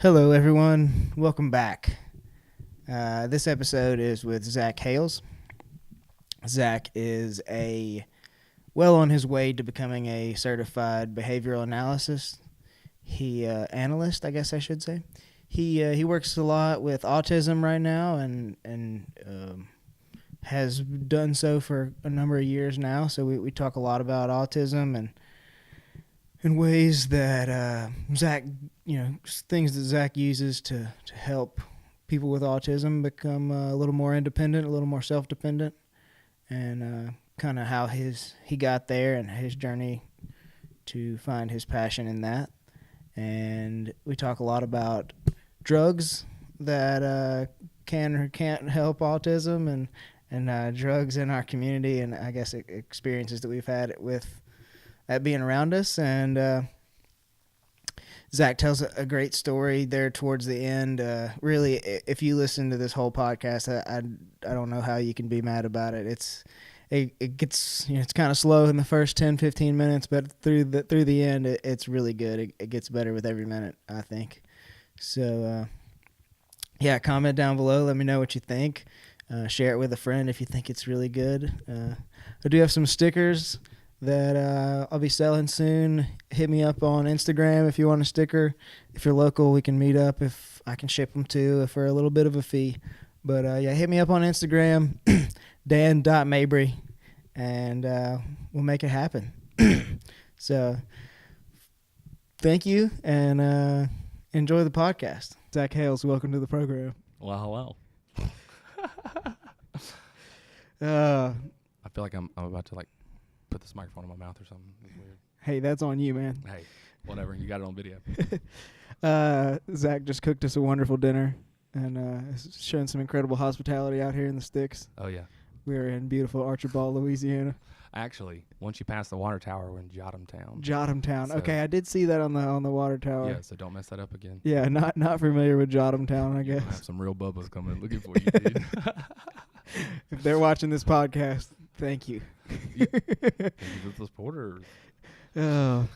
Hello, everyone. Welcome back. This episode is with Zach Hales. Zach is well on his way to becoming a certified behavioral analyst. Analyst, I guess I should say. He works a lot with autism right now and has done so for a number of years now. So we talk a lot about autism and in ways that Zach, things that Zach uses to help people with autism become a little more independent, a little more self-dependent, and kind of how he got there and his journey to find his passion in that. And we talk a lot about drugs that can or can't help autism and drugs in our community, and I guess experiences that we've had with that being around us. And Zach tells a great story there towards the end. Really, if you listen to this whole podcast, I don't know how you can be mad about it. It gets it's kind of slow in the first 10-15 minutes, but through the end, it's really good. It gets better with every minute, I think. So comment down below. Let me know what you think. Share it with a friend if you think it's really good. I do have some stickers that I'll be selling soon. Hit me up on Instagram if you want a sticker. If you're local, we can meet up. If I can ship them too for a little bit of a fee. But hit me up on Instagram, dan.mabry, and we'll make it happen. So thank you, and enjoy the podcast. Zach Hales, welcome to the program. Well, hello. I feel like I'm about to put this microphone in my mouth or something. It's weird. Hey, that's on you, man. Hey, whatever. You got it on video. Zach just cooked us a wonderful dinner and has shown some incredible hospitality out here in the sticks. Oh, yeah. We're in beautiful Archibald, Louisiana. Actually, once you pass the water tower, we're in Jotumtown. Jotumtown. So, okay, I did see that on the water tower. Yeah, so don't mess that up again. Yeah, not familiar with Jotumtown, I guuld guess. Have some real bubbas coming looking for you, dude. If they're watching this podcast, thank you. Thank you for the supporters. Oh.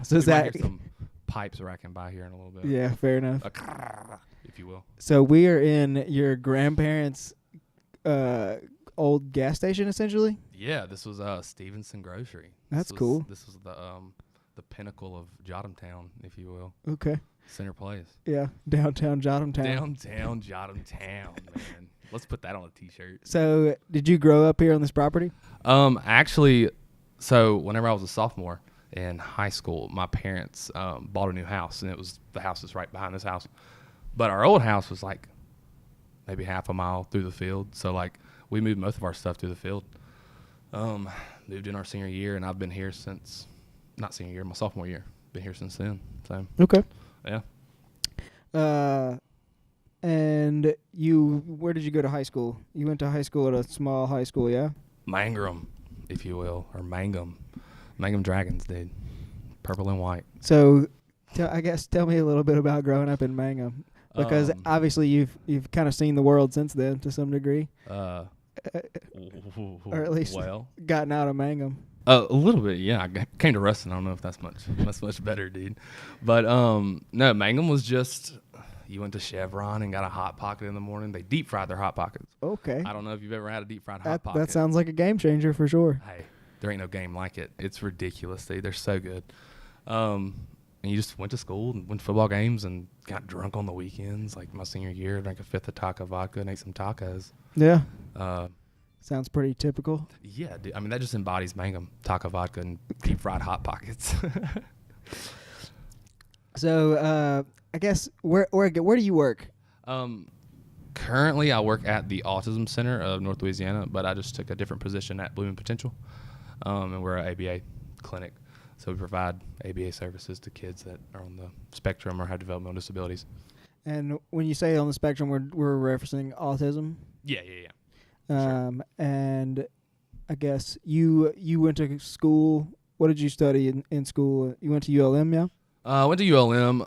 So we Zach, might get some pipes racking by here in a little bit. Yeah, fair enough. If you will. So we are in your grandparents' old gas station, essentially. Yeah, this was Stevenson Grocery. That's cool. This was the pinnacle of Jotumtown, if you will. Okay. Center Place. Yeah, downtown Jotumtown. Downtown Jotumtown, man. Let's put that on a T-shirt. So, did you grow up here on this property? Actually, so whenever I was a sophomore in high school, my parents bought a new house, and the house is right behind this house. But our old house was maybe half a mile through the field. So we moved most of our stuff through the field. Moved in our senior year, and I've been here since not senior year, my sophomore year. Been here since then. So okay. Yeah. And where did you go to high school? You went to high school at a small high school, yeah? Mangum, if you will, or Mangum. Mangum Dragons, dude. Purple and white. So, tell me a little bit about growing up in Mangum, because obviously you've kind of seen the world since then to some degree. Or at least gotten out of Mangum. A little bit, yeah. I came to Ruston. I don't know if that's much better, dude. But no, Mangum was just. You went to Chevron and got a Hot Pocket in the morning. They deep fried their Hot Pockets. Okay. I don't know if you've ever had a deep fried Hot Pocket. That sounds like a game changer for sure. Hey, there ain't no game like it. It's ridiculous. They're so good. And you just went to school and went to football games and got drunk on the weekends. Like my senior year, drank a fifth of taco vodka and ate some tacos. Yeah. Sounds pretty typical. Yeah, dude. I mean, that just embodies Mangum, taco vodka and deep fried Hot Pockets. So, I guess where do you work? Currently, I work at the Autism Center of North Louisiana, but I just took a different position at Blooming Potential, and we're an ABA clinic, so we provide ABA services to kids that are on the spectrum or have developmental disabilities. And when you say on the spectrum, we're referencing autism. Yeah. Sure. And I guess you went to school. What did you study in school? You went to ULM, yeah? I went to ULM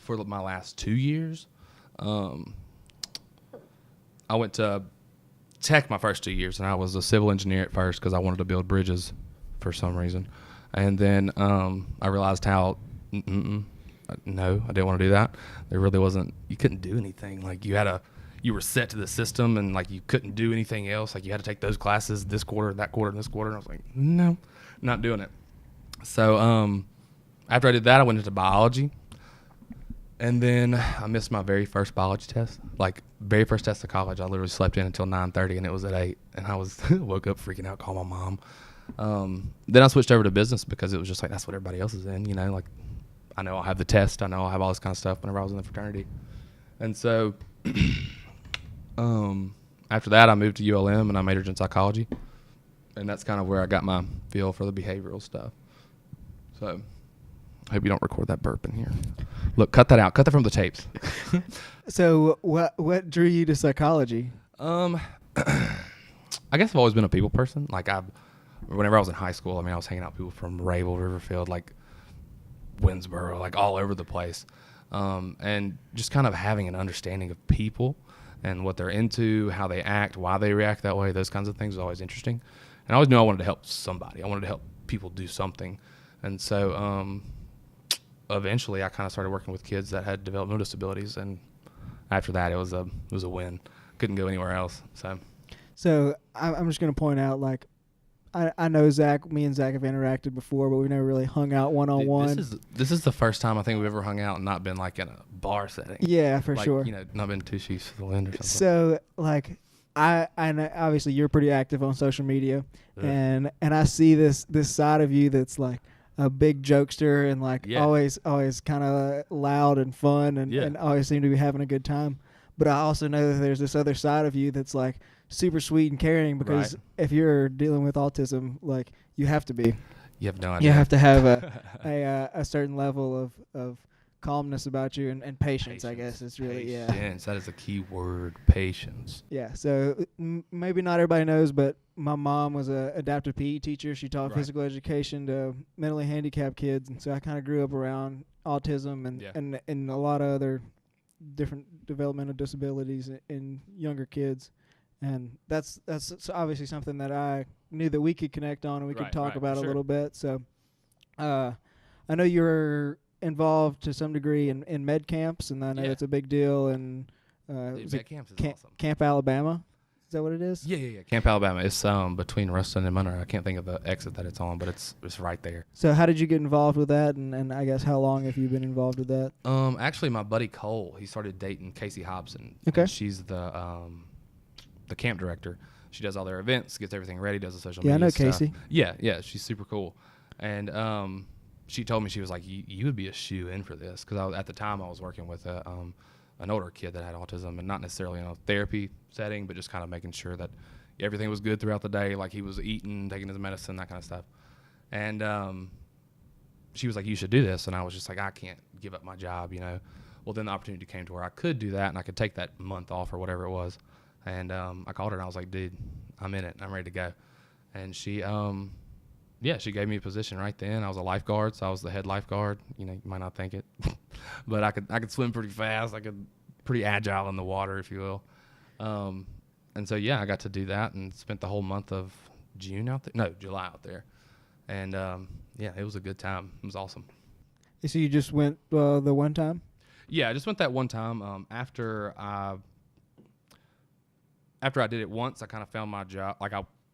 for my last 2 years. I went to Tech my first 2 years, and I was a civil engineer at first because I wanted to build bridges for some reason. And then I realized how no, I didn't want to do that. There really wasn't. You couldn't do anything. Like you were set to the system, and like you couldn't do anything else. Like you had to take those classes this quarter, that quarter, and this quarter. And I was like, no, not doing it. So after I did that, I went into biology. And then I missed my very first biology test. Like, very first test of college, I literally slept in until 9:30, and it was at 8. And I was woke up freaking out, called my mom. Then I switched over to business because it was just like, that's what everybody else is in, you know? Like, I know I'll have the test. I know I'll have all this kind of stuff whenever I was in the fraternity. And so after that, I moved to ULM, and I majored in psychology. And that's kind of where I got my feel for the behavioral stuff. So I hope you don't record that burp in here. Look, cut that out. Cut that from the tapes. So what drew you to psychology? I guess I've always been a people person. Like whenever I was in high school, I mean, I was hanging out with people from Rayville, Riverfield, like Winsboro, like all over the place. And just kind of having an understanding of people and what they're into, how they act, why they react that way, those kinds of things was always interesting. And I always knew I wanted to help somebody. I wanted to help people do something. And so eventually I kind of started working with kids that had developmental disabilities, and after that it was a win. Couldn't go anywhere else. So I'm just going to point out, like, I know Zach, me and Zach have interacted before, but we've never really hung out one-on-one. This is the first time I think we've ever hung out and not been like in a bar setting. Yeah, for like, sure. You know, not been two sheets for the wind or something. So, like, I know obviously you're pretty active on social media, and I see this side of you that's like a big jokester and like always kind of loud and fun and always seem to be having a good time. But I also know that there's this other side of you that's like super sweet and caring, because if you're dealing with autism, like, you have to be. You have no idea. You have to have a certain level of calmness about you and patience, I guess. It's really, patience. That is a key word, patience. Yeah, so maybe not everybody knows, but my mom was a adaptive PE teacher. She taught physical education to mentally handicapped kids, and so I kind of grew up around autism and a lot of other different developmental disabilities in younger kids. And that's obviously something that I knew that we could connect on and we could talk about a little bit. So I know you're involved to some degree in med camps, and I know it's a big deal. And med camps is awesome. Camp Alabama, is that what it is? Yeah. Camp Alabama. It's between Ruston and Monroe. I can't think of the exit that it's on, but it's right there. So how did you get involved with that, and I guess how long have you been involved with that? Actually, my buddy Cole, he started dating Casey Hobson. Okay. And she's the camp director. She does all their events, gets everything ready, does the social media I know stuff. Casey. Yeah, she's super cool. And she told me, she was like, you would be a shoe-in for this, because at the time I was working with an older kid that had autism, and not necessarily in a therapy setting, but just kind of making sure that everything was good throughout the day, like he was eating, taking his medicine, that kind of stuff. And she was like, you should do this. And I was just like, I can't give up my job, you know. Well, then the opportunity came to where I could do that, and I could take that month off or whatever it was. And I called her, and I was like, dude, I'm in it. I'm ready to go. And she she gave me a position right then. I was a lifeguard, so I was the head lifeguard. You know, you might not think it, but I could swim pretty fast. I could pretty agile in the water, if you will. And so, I got to do that and spent the whole month of July out there. And, it was a good time. It was awesome. So you just went the one time? Yeah, I just went that one time. After I did it once, I kind of found my job.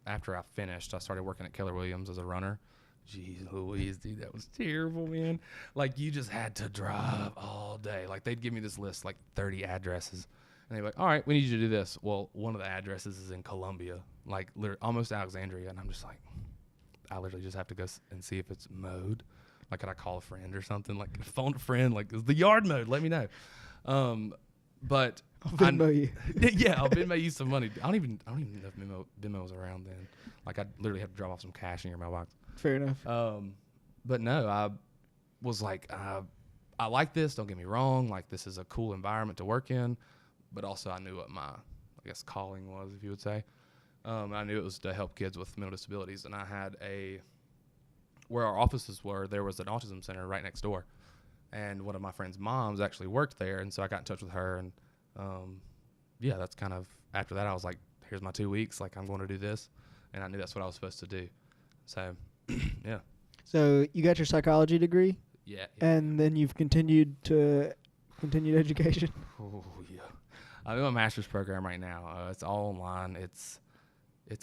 After I finished, I started working at Keller Williams as a runner. Jeez Louise, dude, that was terrible, man. Like, you just had to drive all day. Like, they'd give me this list, like 30 addresses. And they'd be like, all right, we need you to do this. Well, one of the addresses is in Columbia, like almost Alexandria. And I'm just like, I literally just have to go and see if it's mowed. Like, could I call a friend or something? Like, phone a friend, like, is the yard mowed? Let me know. But I'll Venmo you. Yeah, I'll Venmo you some money. I don't even know if Venmo was around then. Like, I literally have to drop off some cash in your mailbox. Fair enough. But no, I was like, I like this. Don't get me wrong. Like, this is a cool environment to work in. But also, I knew what my, I guess, calling was, if you would say. I knew it was to help kids with mental disabilities, and I had where our offices were, there was an autism center right next door. And one of my friend's moms actually worked there, and so I got in touch with her, and that's kind of, after that I was like, here's my 2 weeks, like, I'm going to do this, and I knew that's what I was supposed to do. So, yeah. So you got your psychology degree? Yeah. And then you've continued education. Oh yeah. I'm in a master's program right now. It's all online. It's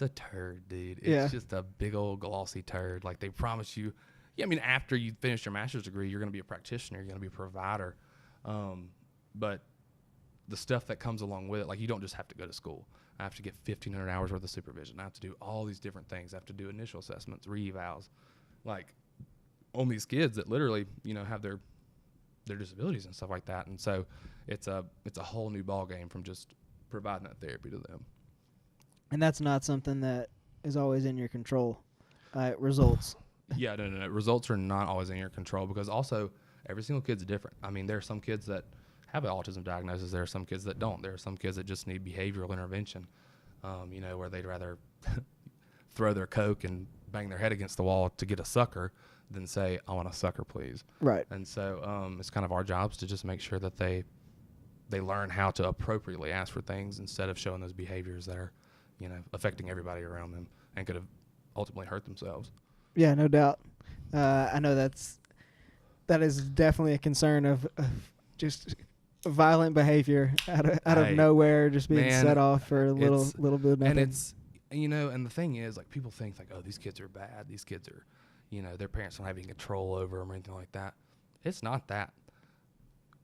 a turd, dude. It's just a big old glossy turd. Like they promise you. Yeah, I mean, after you finish your master's degree, you're going to be a practitioner. You're going to be a provider. But the stuff that comes along with it, like you don't just have to go to school. I have to get 1,500 hours worth of supervision. I have to do all these different things. I have to do initial assessments, re-evals, like on these kids that literally, have their disabilities and stuff like that. And so it's a whole new ball game from just providing that therapy to them. And that's not something that is always in your control. Results. Yeah, no. Results are not always in your control because also every single kid's different. I mean, there are some kids that have an autism diagnosis. There are some kids that don't. There are some kids that just need behavioral intervention, where they'd rather throw their Coke and bang their head against the wall to get a sucker than say, I want a sucker, please. Right. And so it's kind of our jobs to just make sure that they learn how to appropriately ask for things instead of showing those behaviors that are, affecting everybody around them and could have ultimately hurt themselves. Yeah, no doubt. I know that is definitely a concern of just violent behavior out of nowhere, just being set off for a little bit of nothing. And it's, and the thing is, like, people think like, oh, these kids are bad. These kids are, their parents don't have any control over them or anything like that. It's not that.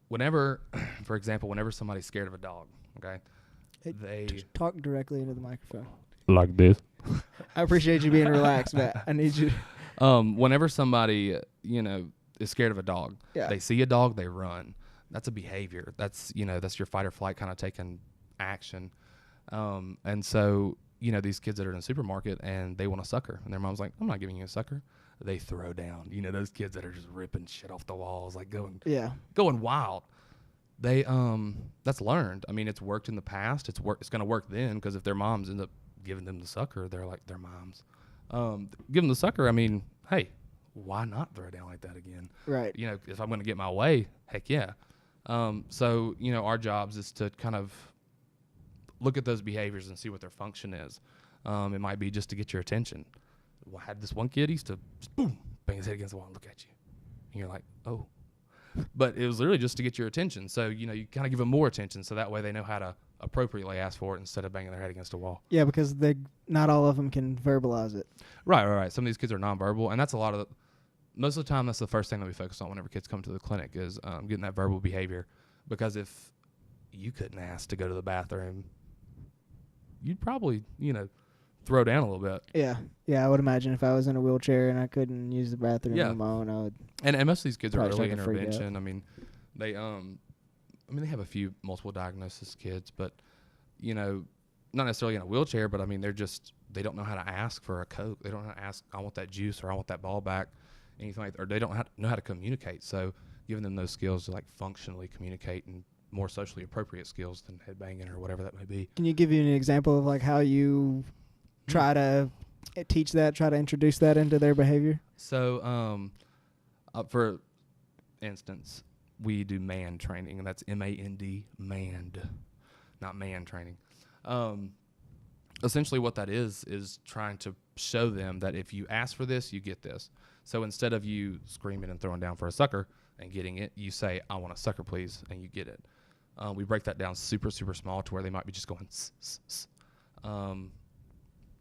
Whenever, for example, whenever somebody's scared of a dog, okay, they just talk directly into the microphone. Like this. I appreciate you being relaxed, Matt. I need you. Whenever somebody, is scared of a dog, they see a dog, they run. That's a behavior. That's, that's your fight or flight kind of taking action. And so, these kids that are in a supermarket and they want a sucker and their mom's like, I'm not giving you a sucker. They throw down, those kids that are just ripping shit off the walls, like going wild. They, that's learned. I mean, it's worked in the past. It's going to work then. Cause if their moms end up giving them the sucker, they're like their moms. Give them the sucker. I mean, hey, why not throw down like that again? Right. If I'm going to get my way, heck yeah. So, our jobs is to kind of look at those behaviors and see what their function is. It might be just to get your attention. I had this one kid, he used to just boom, bang his head against the wall and look at you. And you're like, oh. But it was literally just to get your attention. So, you kind of give them more attention so that way they know how to appropriately ask for it instead of banging their head against a wall. Yeah, because not all of them can verbalize it. Right. Some of these kids are nonverbal, and that's most of the time that's the first thing that we focus on whenever kids come to the clinic is getting that verbal behavior. Because if you couldn't ask to go to the bathroom, you'd probably, throw down a little bit. Yeah, I would imagine if I was in a wheelchair and I couldn't use the bathroom on my own, I would. And most of these kids are early intervention. I mean, they they have a few multiple diagnosis kids, but not necessarily in a wheelchair. But I mean, they don't know how to ask for a Coke. They don't know how to ask, I want that juice or I want that ball back, anything like that. Or they don't know how to communicate. So giving them those skills to like functionally communicate and more socially appropriate skills than headbanging or whatever that may be. Can you give you an example of like how you try to teach that, try to introduce that into their behavior? So, for instance, we do MAND training, and that's M-A-N-D, MAND, not man training. Essentially what that is trying to show them that if you ask for this, you get this. So instead of you screaming and throwing down for a sucker and getting it, you say, I want a sucker, please, and you get it. We break that down super, super small to where they might be just going,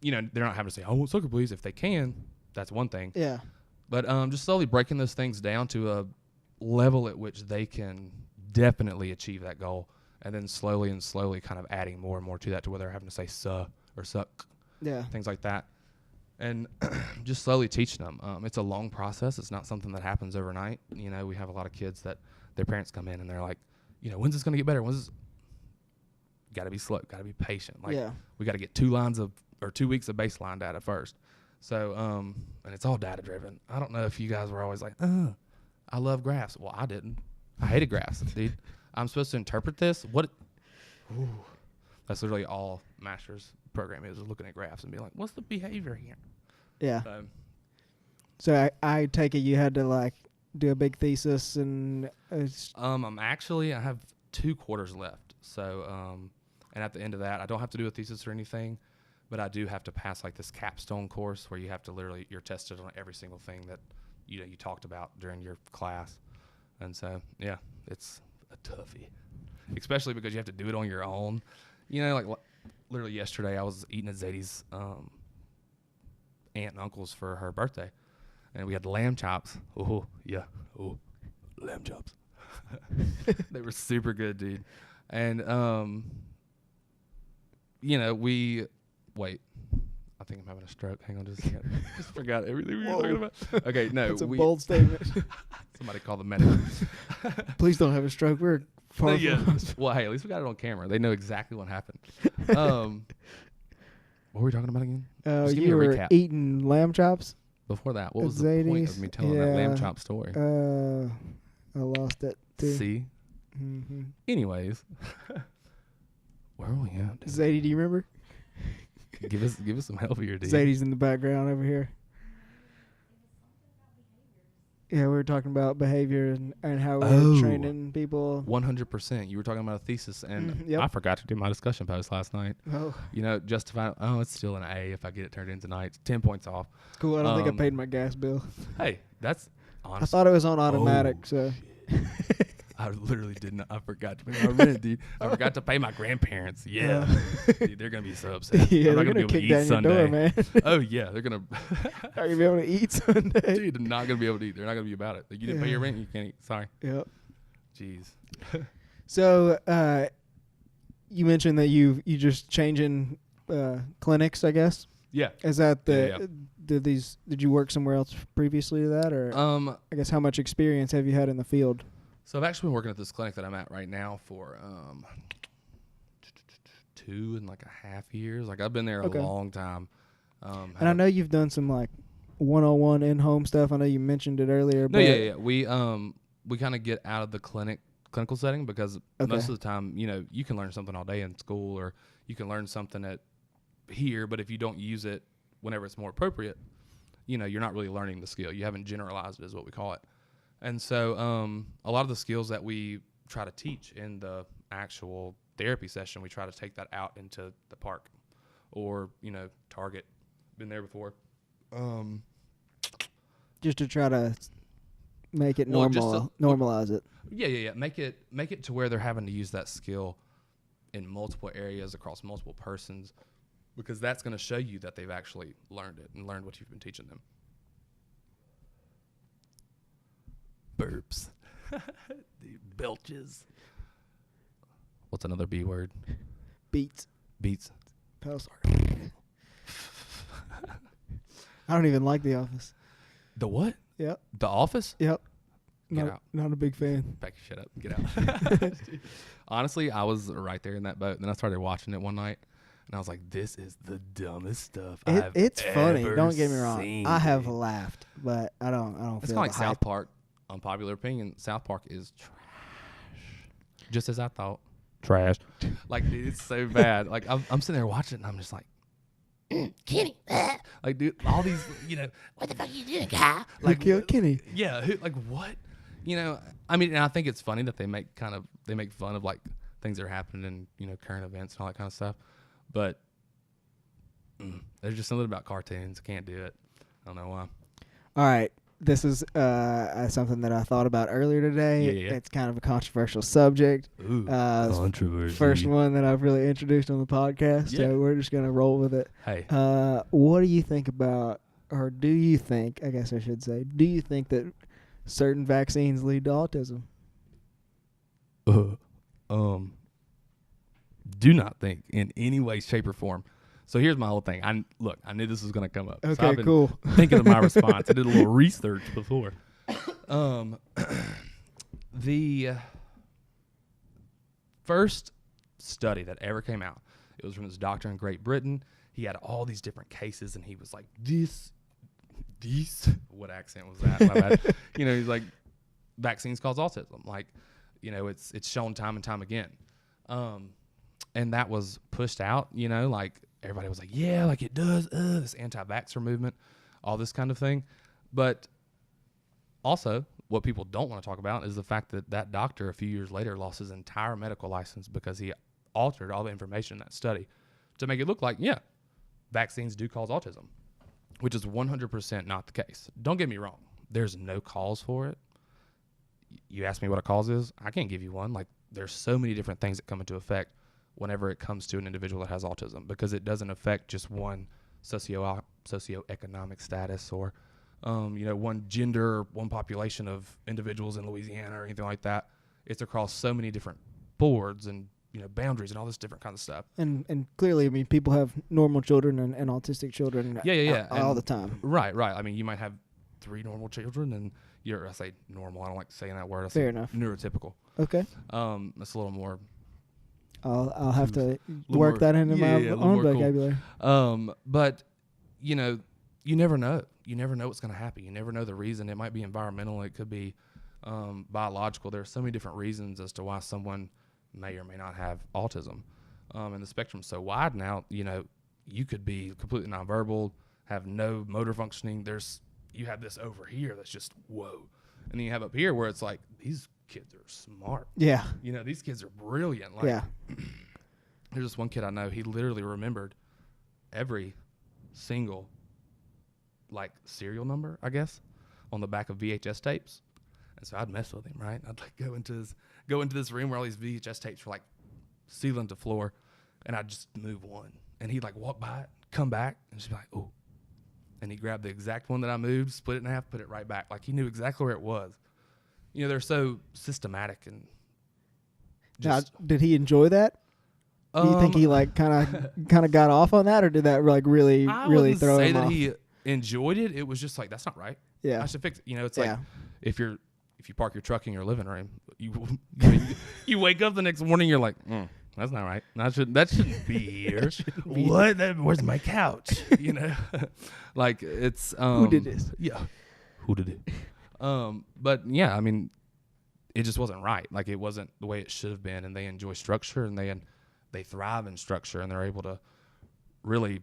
they're not having to say, I want sucker, please. If they can, that's one thing. Yeah. But just slowly breaking those things down to a level at which they can definitely achieve that goal. And then slowly kind of adding more and more to that to where they're having to say suh or suck. Yeah. Things like that. And just slowly teaching them. It's a long process. It's not something that happens overnight. We have a lot of kids that their parents come in and they're like, when's this going to get better? Got to be slow. Got to be patient. We got to get 2 weeks of baseline data first. So, and it's all data driven. I don't know if you guys were always like, I love graphs. Well, I didn't. I hated graphs, dude. I'm supposed to interpret this. That's literally all master's program is looking at graphs and being like, what's the behavior here? Yeah. So I take it you had to like do a big thesis and. I have 2 quarters left. So, and at the end of that, I don't have to do a thesis or anything. But I do have to pass like this capstone course where you have to you're tested on every single thing that you talked about during your class. And so, yeah, it's a toughie, especially because you have to do it on your own. Like literally yesterday I was eating at Zadie's aunt and uncle's for her birthday, and we had lamb chops. Oh, yeah. Oh, lamb chops. They were super good, dude. And, wait. I think I'm having a stroke. Hang on just a second. Just forgot everything we were talking about. Okay, no. That's a bold statement. Somebody call the medic. Please don't have a stroke. We're far from Well, hey, at least we got it on camera. They know exactly what happened. What were we talking about again? Just give me you a were recap. eating lamb chops? Before that, what was Zadie's? the point of me telling that lamb chop story? I lost it too. See? Mm-hmm. Anyways. Where are we at? Dude? Zadie, do you remember? Give us some help here, dude. Zadie's in the background over here. Yeah, we were talking about behavior and how we're training people. 100%. You were talking about a thesis, and Yep. I forgot to do my discussion post last night. Oh, Justify. Oh, it's still an A if I get it turned in tonight. It's 10 points off. cool. I don't think I paid my gas bill. Hey, that's I honest. thought it was on automatic, so. I literally did not. I forgot to pay my rent, dude. I forgot to pay my grandparents. Yeah, dude, they're gonna be so upset. Yeah, I'm they're not gonna gonna be kick able to eat down your Sunday. door, man. Oh yeah, they're gonna. Are you gonna be able to eat Sunday? Dude, they're not gonna be able to eat. They're not gonna be about it. Like, you didn't pay your rent, you can't eat. Sorry. Yep. Jeez. So, you mentioned that you just changing clinics, I guess. Yeah. Is that Yeah. did you work somewhere else previously to that, or I guess how much experience have you had in the field? So I've actually been working at this clinic that I'm at right now for 2.5 years. Like, I've been there a long time. And I know you've done some like one-on-one in-home stuff. I know you mentioned it earlier. No, yeah. We kind of get out of the clinical setting because most of the time, you can learn something all day in school, or you can learn something at here, but if you don't use it whenever it's more appropriate, you're not really learning the skill. You haven't generalized it, is what we call it. And so a lot of the skills that we try to teach in the actual therapy session, we try to take that out into the park or, Target. Been there before. Just to try to make it normalize it. Yeah. Make it to where they're having to use that skill in multiple areas across multiple persons, because that's going to show you that they've actually learned it and learned what you've been teaching them. Burps. Dude, belches. What's another B word? Beats. Pals. I don't even like The Office. The what? Yep. The Office? Yep. Get out. Not a big fan. Becky, shut up. Get out. Honestly, I was right there in that boat. Then I started watching it one night, and I was like, this is the dumbest stuff It's funny. ever Don't get me wrong. seen, I have dude. laughed, but I don't It's feel kind of like the South hype. Park. Unpopular opinion, South Park is trash. Just as I thought. Trash. Like, dude, it's so bad. Like, I'm sitting there watching it, and I'm just like, Kenny. Like, dude, all these, what the fuck are you doing, guy? Like, killed Kenny. Yeah, like, what? I mean, and I think it's funny that they make fun of, like, things that are happening in, current events and all that kind of stuff. But there's just something about cartoons. Can't do it. I don't know why. All right. This is something that I thought about earlier today. Yeah. It's kind of a controversial subject. Ooh, controversy. First one that I've really introduced on the podcast, Yeah. so we're just going to roll with it. Hey. What do you think about, or do you think, I guess I should say, do you think that certain vaccines lead to autism? Do not think in any way, shape, or form. So here's my whole thing. I knew this was going to come up. Okay, so I've been cool. thinking of my response. I did a little research before. The first study that ever came out, it was from this doctor in Great Britain. He had all these different cases, and he was like, this, what accent was that? My bad. He's like, vaccines cause autism. Like, it's shown time and time again. And that was pushed out, like, everybody was like, yeah, like it does, this anti-vaxxer movement, all this kind of thing. But also, what people don't want to talk about is the fact that that doctor a few years later lost his entire medical license because he altered all the information in that study to make it look like, yeah, vaccines do cause autism, which is 100% not the case. Don't get me wrong. there's no cause for it. You ask me what a cause is, I can't give you one. Like, there's so many different things that come into effect whenever it comes to an individual that has autism, because it doesn't affect just one socioeconomic status or one gender, one population of individuals in Louisiana or anything like that. It's across so many different boards and boundaries and all this different kind of stuff. And clearly, I mean, people have normal children and autistic children all the time. Right. I mean, you might have 3 normal children, and I say normal, I don't like saying that word. Fair enough. Neurotypical. Okay. That's a little more. I'll have to work that into my own vocabulary. Cool. But you never know. You never know what's going to happen. You never know the reason. It might be environmental. It could be biological. There are so many different reasons as to why someone may or may not have autism. And the spectrum's so wide now. You could be completely nonverbal, have no motor functioning. You have this over here that's just whoa, and then you have up here where it's like these kids are smart. Yeah. These kids are brilliant. Like, yeah. There's this one kid I know. He literally remembered every single serial number, I guess, on the back of VHS tapes. And so I'd mess with him, right? I'd go into this room where all these VHS tapes were like ceiling to floor, and I'd just move one, and he'd walk by it, come back, and just be like, "Oh," and he grabbed the exact one that I moved, split it in half, put it right back. Like, he knew exactly where it was. They're so systematic and. Just, now, did he enjoy that? Do you think he kind of got off on that, or did that really I really throw say him that off? he enjoyed it. It was just that's not right. Yeah, I should fix it. It's like if you park your truck in your living room, you wake up the next morning, you're like, that's not right. That shouldn't be here. What? Where's my couch? It's who did this? Yeah, who did it? But yeah, I mean, it just wasn't right. Like, it wasn't the way it should have been. And they enjoy structure, and they thrive in structure, and they're able to really,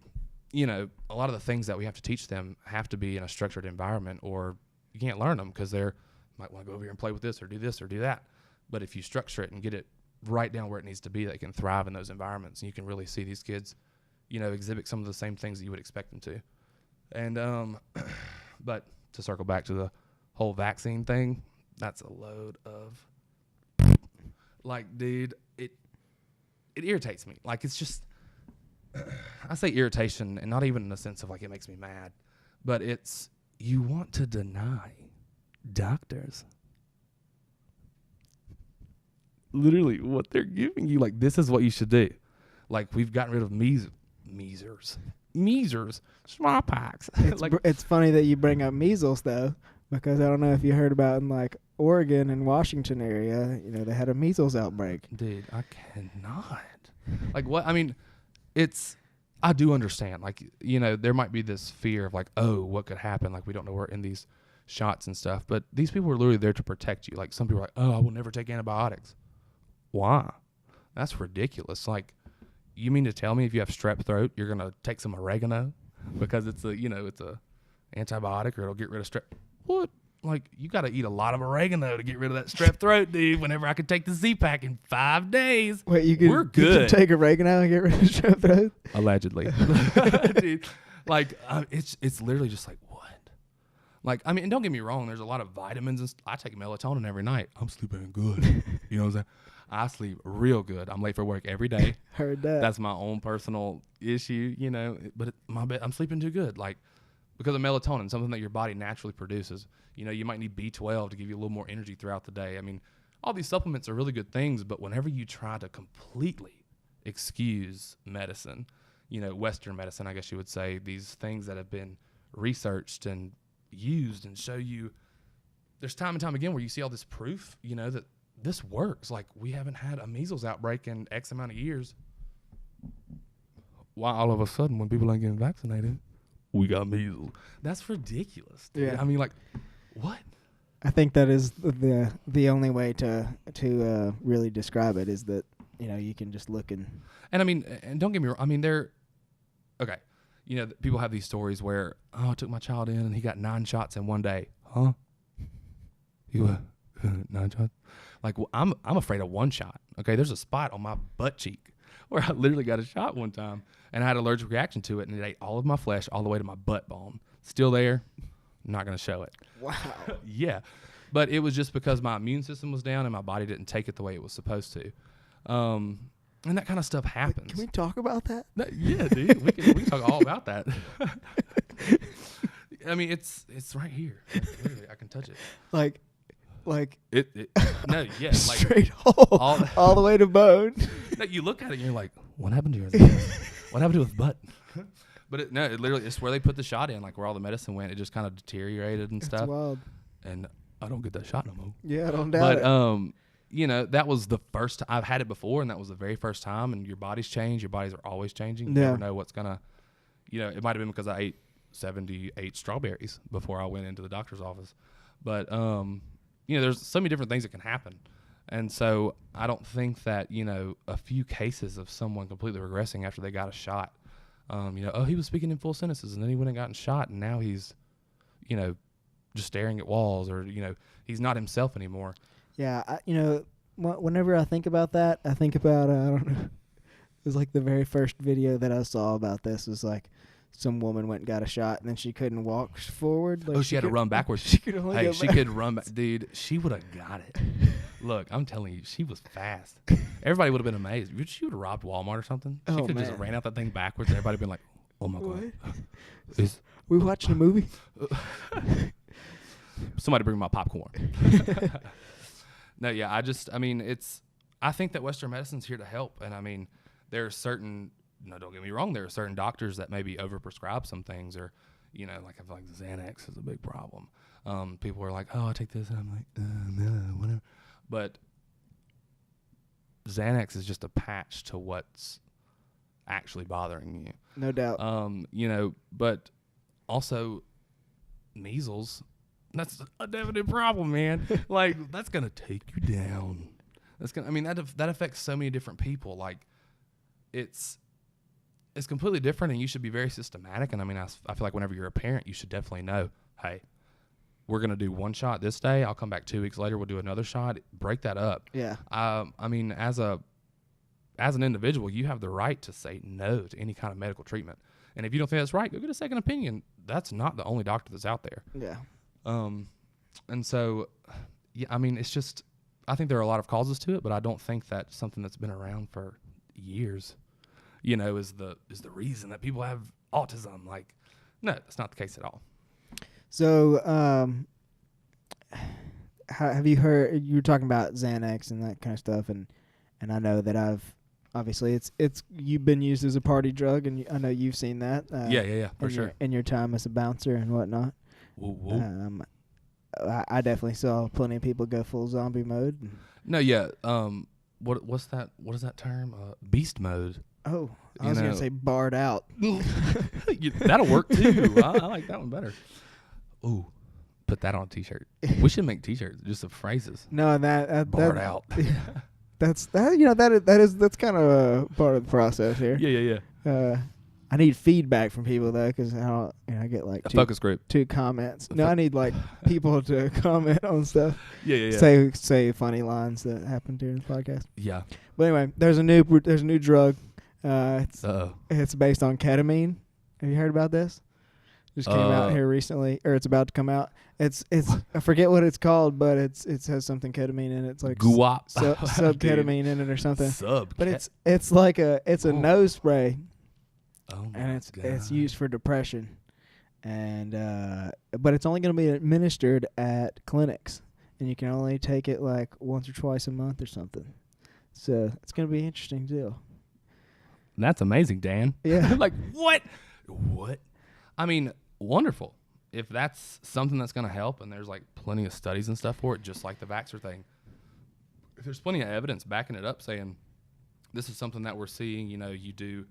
a lot of the things that we have to teach them have to be in a structured environment, or you can't learn them because they're might want to go over here and play with this or do that. But if you structure it and get it right down where it needs to be, they can thrive in those environments. And you can really see these kids, exhibit some of the same things that you would expect them to. And, but to circle back to the whole vaccine thing, that's a load of, dude, it irritates me. It's just, I say irritation, and not even in the sense of it makes me mad, but it's, you want to deny doctors literally what they're giving you. This is what you should do. We've gotten rid of measles, smallpox. It's funny that you bring up measles, though, because I don't know if you heard about in Oregon and Washington area, they had a measles outbreak. Dude, I cannot. What? I mean, I do understand. There might be this fear of oh, what could happen? We don't know where in these shots and stuff. But these people are literally there to protect you. Some people are oh, I will never take antibiotics. Why? That's ridiculous. You mean to tell me if you have strep throat, you're gonna take some oregano because it's it's a antibiotic, or it'll get rid of strep? What? You got to eat a lot of oregano to get rid of that strep throat, dude. Whenever I could take the Z-Pack in 5 days. Wait, we're good. You can take oregano and get rid of strep throat? Allegedly. Dude, it's literally just what? I mean, and don't get me wrong, there's a lot of vitamins. And I take melatonin every night. I'm sleeping good. You know what I'm saying? I sleep real good. I'm late for work every day. Heard that. That's my own personal issue, but I'm sleeping too good. Because of melatonin, something that your body naturally produces. You might need B12 to give you a little more energy throughout the day. I mean, all these supplements are really good things, but whenever you try to completely excuse medicine, Western medicine, I guess you would say, these things that have been researched and used and show you, there's time and time again where you see all this proof, that this works. We haven't had a measles outbreak in X amount of years. Why all of a sudden, when people ain't getting vaccinated, we got measles? That's ridiculous, dude. Yeah. I mean, what? I think that is the only way to really describe it, is that you can just look and I mean, and don't get me wrong. I mean, they're okay. People have these stories where, oh, I took my child in and he got 9 shots in one day. Huh? You 9 shots? Well, I'm afraid of 1 shot. Okay, there's a spot on my butt cheek where I literally got a shot one time, and I had an allergic reaction to it, and it ate all of my flesh all the way to my butt bone. Still there. not going to show it. Wow. Yeah. But it was just because my immune system was down and my body didn't take it the way it was supposed to. And that kind of stuff happens. Can we talk about that? Yeah, dude. We can talk all about that. I mean, it's right here. Like, literally, I can touch it. Like No, yeah, like straight hole, all the way to bone. No, you look at it and you're like, what happened to your what happened to his butt? But it literally, it's where they put the shot in, like where all the medicine went. It just kind of deteriorated and stuff. That's wild. And I don't get that shot no more. Yeah, I don't doubt it. But you know, that was the first. I've had it before, and that was the very first time. And your bodies change. Your bodies are always changing. You never know what's gonna. You know, it might have been because I ate 78 strawberries before I went into the doctor's office. But you know, there's so many different things that can happen. And so I don't think that, you know, a few cases of someone completely regressing after they got a shot, you know, oh, he was speaking in full sentences and then he went and gotten shot and now he's, you know, just staring at walls, or, you know, he's not himself anymore. Yeah, you know, whenever I think about that, I think about, I don't know, it was like the very first video that I saw about this was like, some woman went and got a shot, and then she couldn't walk forward. Like she had to run backwards. She could only she could run back. Dude, she would have got it. Look, I'm telling you, she was fast. Everybody would have been amazed. She would have robbed Walmart or something. She could have just ran out that thing backwards. Everybody been like, oh, my God. We watching a movie? Somebody bring my popcorn. No, yeah, I mean, I think that Western medicine's here to help. And, I mean, there are certain... No, don't get me wrong. There are certain doctors that maybe overprescribe some things, or, you know, like I feel like Xanax is a big problem. People are like, "Oh, I take this," and I'm like, "No, whatever." But Xanax is just a patch to what's actually bothering you. No doubt. You know, but also measles. That's a definite problem, man. Like that's gonna take you down. I mean, that affects so many different people. Like it's completely different, and you should be very systematic. And I mean, I feel like whenever you're a parent, you should definitely know, hey, we're going to do one shot this day. I'll come back 2 weeks later. We'll do another shot. Break that up. Yeah. I mean, as an individual, you have the right to say no to any kind of medical treatment. And if you don't think that's right, go get a second opinion. That's not the only doctor that's out there. Yeah. And so, yeah, I mean, it's just, I think there are a lot of causes to it, but I don't think that something that's been around for years, you know, is the reason that people have autism. Like, no, that's not the case at all. So, have you heard? You were talking about Xanax and that kind of stuff, and I know that obviously it's you've been used as a party drug, and I know you've seen that. Yeah, for sure. In your time as a bouncer and whatnot. Whoa. I definitely saw plenty of people go full zombie mode. No, yeah. What's that? What is that term? Beast mode. Oh, I was gonna say barred out. That'll work too. I like that one better. Ooh, put that on a t-shirt. We should make t-shirts just of phrases. No, that barred out. That's that's kind of a part of the process here. Yeah. I need feedback from people though, because I get like focus group, 2 comments. No, I need like people to comment on stuff. Yeah. Say funny lines that happened during the podcast. Yeah. But anyway, there's a new drug. It's based on ketamine. Have you heard about this? Just came out here recently, or it's about to come out. It's I forget what it's called, but it has something ketamine in it. It's like guap, subketamine in it or something. But it's a nose spray. Oh my and God. It's used for depression, and but it's only going to be administered at clinics, and you can only take it like once or twice a month or something. So it's going to be an interesting deal. That's amazing, Dan. Yeah. Like what? I mean, wonderful. If that's something that's going to help, and there's like plenty of studies and stuff for it, just like the Vaxxer thing. If there's plenty of evidence backing it up, saying this is something that we're seeing. You know, you do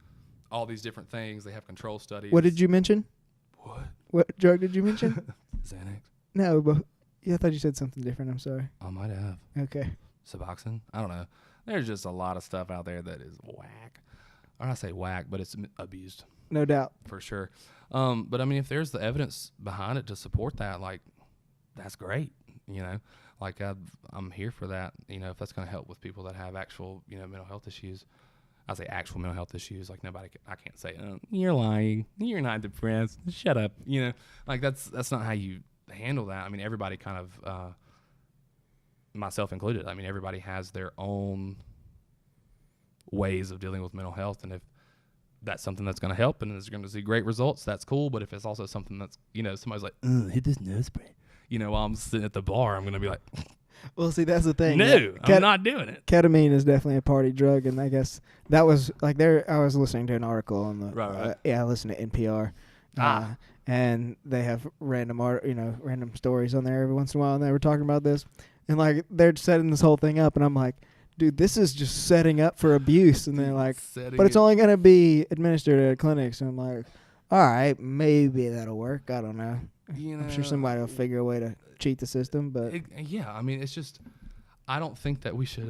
all these different things. They have control studies. What did you mention? What drug did you mention? Xanax. No, but I thought you said something different. I'm sorry. I might have. Okay. Suboxone? I don't know. There's just a lot of stuff out there that is whack. Or I say whack, but it's abused. No doubt. For sure. But I mean, if there's the evidence behind it to support that, like, that's great. You know, like I'm here for that. You know, if that's going to help with people that have actual, you know, mental health issues. I say actual mental health issues. Like I can't say, you're lying. You're not depressed. Shut up. You know, like that's not how you handle that. I mean, everybody kind of, myself included. I mean, everybody has their own ways of dealing with mental health. And if that's something that's going to help and is going to see great results, that's cool. But if it's also something that's, you know, somebody's like, hit this nose spray, you know, while I'm sitting at the bar, I'm going to be like, well, see, that's the thing. no, I'm not doing it. Ketamine is definitely a party drug, and I guess that was like I was listening to an article on the Right. I listen to NPR, and they have random stories on there every once in a while, and they were talking about this, and like they're setting this whole thing up, and I'm like, dude, this is just setting up for abuse, and they're like, but it's only gonna be administered at clinics, and I'm like, all right, maybe that'll work. I don't know. You know, I'm sure somebody will figure a way to cheat the system, but yeah, I mean, it's just, I don't think that we should,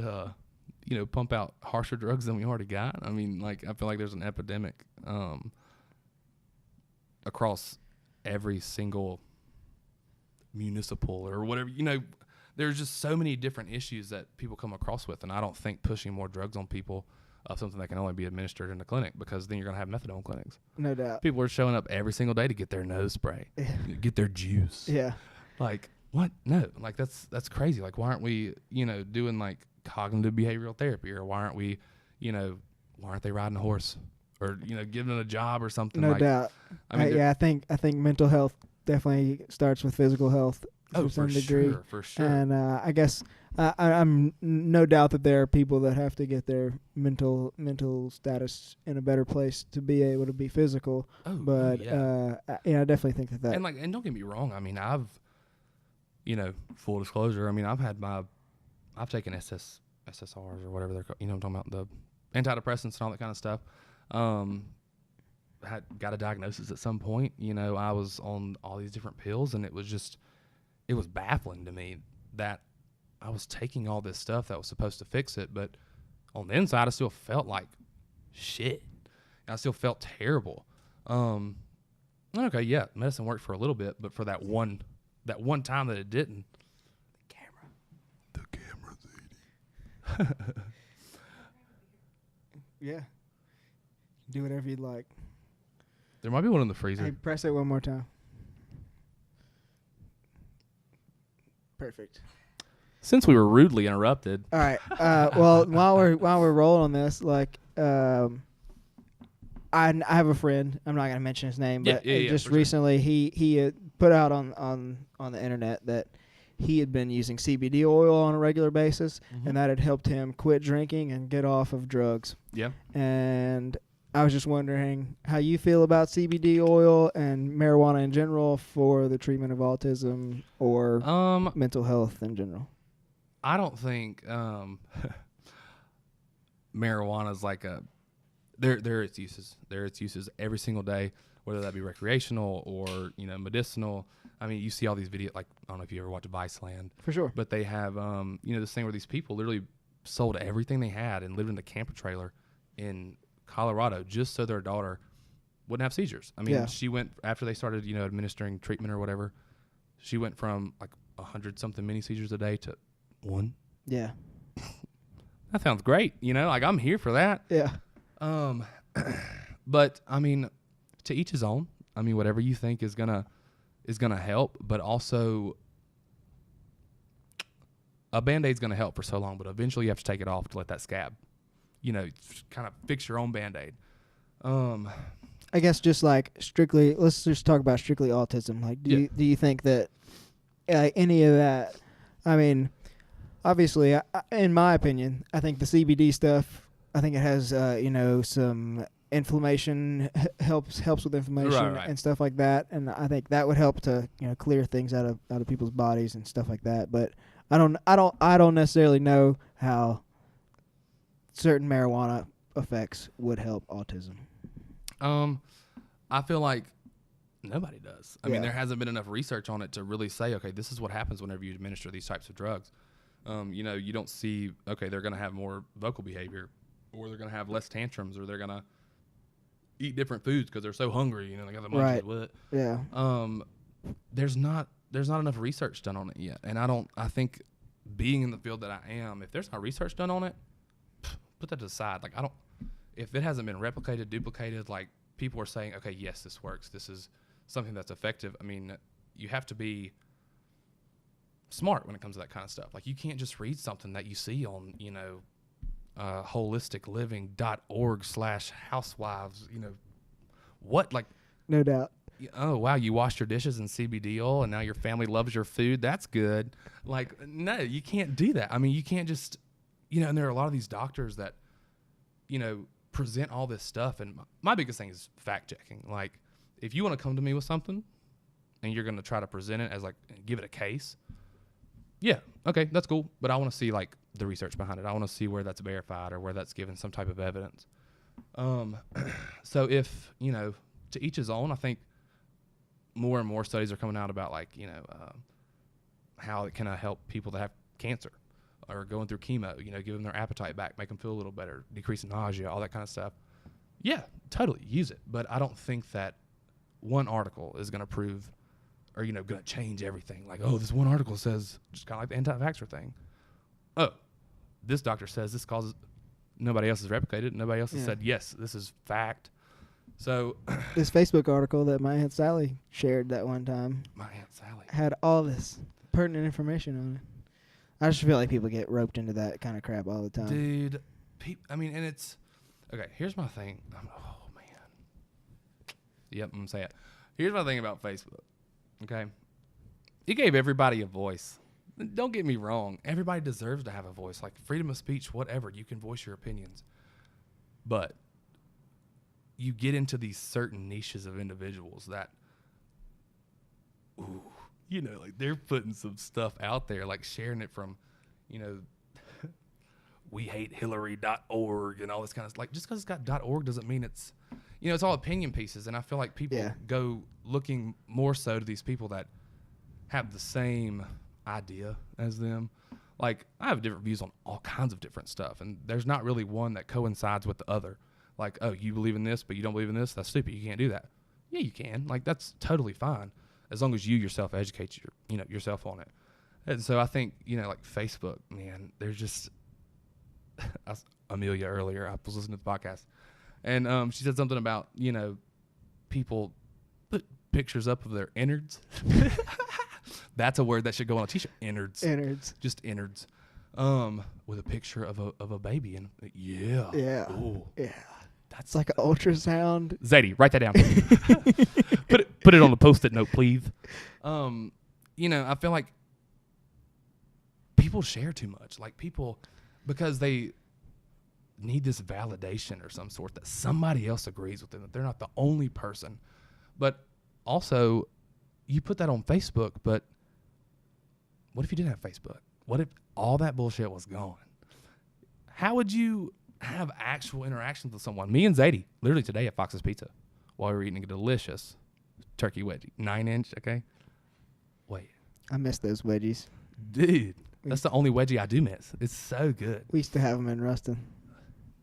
you know, pump out harsher drugs than we already got. I mean, like, I feel like there's an epidemic across every single municipal or whatever. You know, there's just so many different issues that people come across with, and I don't think pushing more drugs on people of something that can only be administered in the clinic, because then you're going to have methadone clinics. No doubt. People are showing up every single day to get their nose spray, get their juice. Yeah. Like, what? No. Like, that's crazy. Like, why aren't we, you know, doing, like, cognitive behavioral therapy? Or why aren't we, you know, why aren't they riding a horse? Or, you know, giving them a job or something. No doubt. I mean, I think mental health definitely starts with physical health to some degree. For sure. And I guess I'm no doubt that there are people that have to get their mental status in a better place to be able to be physical. But I definitely think that. And don't get me wrong. I mean, I've, you know, full disclosure. I mean, I've taken SSRIs or whatever they're called. You know, I'm talking about the antidepressants and all that kind of stuff. Got a diagnosis at some point. You know, I was on all these different pills, and it was baffling to me that I was taking all this stuff that was supposed to fix it, but on the inside, I still felt like shit. I still felt terrible. Okay, yeah, medicine worked for a little bit, but for that one time that it didn't, the camera's 80. Yeah. Do whatever you'd like. There might be one in the freezer. Hey, press it one more time. Perfect. Since we were rudely interrupted. All right. Well, while we're rolling on this, like, I have a friend. I'm not gonna mention his name, but just recently he had put out on the internet that he had been using CBD oil on a regular basis, and that had helped him quit drinking and get off of drugs. Yeah. And I was just wondering how you feel about CBD oil and marijuana in general for the treatment of autism or mental health in general. I don't think marijuana is like there are its uses. There are its uses every single day, whether that be recreational or, you know, medicinal. I mean, you see all these videos, like, I don't know if you ever watch Viceland. For sure. But they have, you know, this thing where these people literally sold everything they had and lived in a camper trailer in Colorado just so their daughter wouldn't have seizures. I mean, she went, after they started, you know, administering treatment or whatever, she went from like 100-something mini seizures a day to 1. Yeah. That sounds great. You know, like, I'm here for that. Yeah. But I mean, to each his own. I mean, whatever you think is gonna help, but also a Band-Aid's gonna help for so long, but eventually you have to take it off to let that scab, you know, kind of fix your own Band-Aid. I guess just like strictly, let's just talk about strictly autism. Like, do you think that any of that? I mean, obviously, in my opinion, I think the CBD stuff, I think it has, you know, some inflammation, helps with inflammation and stuff like that, and I think that would help to, you know, clear things out of people's bodies and stuff like that. But I don't necessarily know how certain marijuana effects would help autism. I feel like nobody does. I mean, there hasn't been enough research on it to really say, okay, this is what happens whenever you administer these types of drugs. You know, you don't see, okay, they're going to have more vocal behavior, or they're going to have less tantrums, or they're going to eat different foods because they're so hungry. You know, they got the munchies with it. Yeah. There's not enough research done on it yet, and I think being in the field that I am, if there's not research done on it, put that to the side. Like, if it hasn't been replicated, duplicated, like people are saying, okay, yes, this works. This is something that's effective. I mean, you have to be smart when it comes to that kind of stuff. Like you can't just read something that you see on, holisticliving.org/housewives, what, like, No doubt. oh, wow, you washed your dishes in CBD oil and now your family loves your food. That's good. Like, no, you can't do that. I mean, you can't just, and there are a lot of these doctors that, present all this stuff. And my biggest thing is fact checking. Like, if you want to come to me with something and you're going to try to present it as like, give it a case. Yeah. Okay. That's cool. But I want to see like the research behind it. I want to see where that's verified or where that's given some type of evidence. So if, to each his own, I think more and more studies are coming out about like, how it can help people that have cancer or going through chemo, give them their appetite back, make them feel a little better, decrease nausea, all that kind of stuff. Yeah, totally use it. But I don't think that one article is going to prove or, going to change everything. Like, oh, this one article says, just kind of like the anti-vaxxer thing. Oh, this doctor says this causes, nobody else has replicated. Nobody else has said, yes, this is fact. So this Facebook article that my Aunt Sally shared that one time, my Aunt Sally had all this pertinent information on it. I just feel like people get roped into that kind of crap all the time. Dude, and it's, okay, here's my thing. Oh, man. Yep, I'm going to say it. Here's my thing about Facebook, okay? It gave everybody a voice. Don't get me wrong. Everybody deserves to have a voice. Like freedom of speech, whatever. You can voice your opinions. But you get into these certain niches of individuals that, ooh, like they're putting some stuff out there, like sharing it from, we hate Hillary.org and all this kind of stuff. Like just because it's got .org doesn't mean it's, it's all opinion pieces. And I feel like people go looking more so to these people that have the same idea as them. Like I have different views on all kinds of different stuff. And there's not really one that coincides with the other. Like, oh, you believe in this, but you don't believe in this? That's stupid. You can't do that. Yeah, you can. Like that's totally fine. As long as you yourself educate yourself on it. And so I think, like Facebook, man, there's just, Amelia earlier, I was listening to the podcast, and she said something about, people put pictures up of their innards. That's a word that should go on a t-shirt. Innards. Innards. Just innards. With a picture of a baby. And yeah. Yeah. Ooh. Yeah. That's like an ultrasound. Zadie, write that down. Put it on a post-it note, please. I feel like people share too much. Like people, because they need this validation or some sort that somebody else agrees with them, that they're not the only person. But also, you put that on Facebook, but what if you didn't have Facebook? What if all that bullshit was gone? How would you have actual interactions with someone? Me and Zadie, literally today at Fox's Pizza, while we were eating a delicious turkey wedgie, 9-inch, okay? Wait. I miss those wedgies. Dude, that's the only wedgie I do miss. It's so good. We used to have them in Ruston.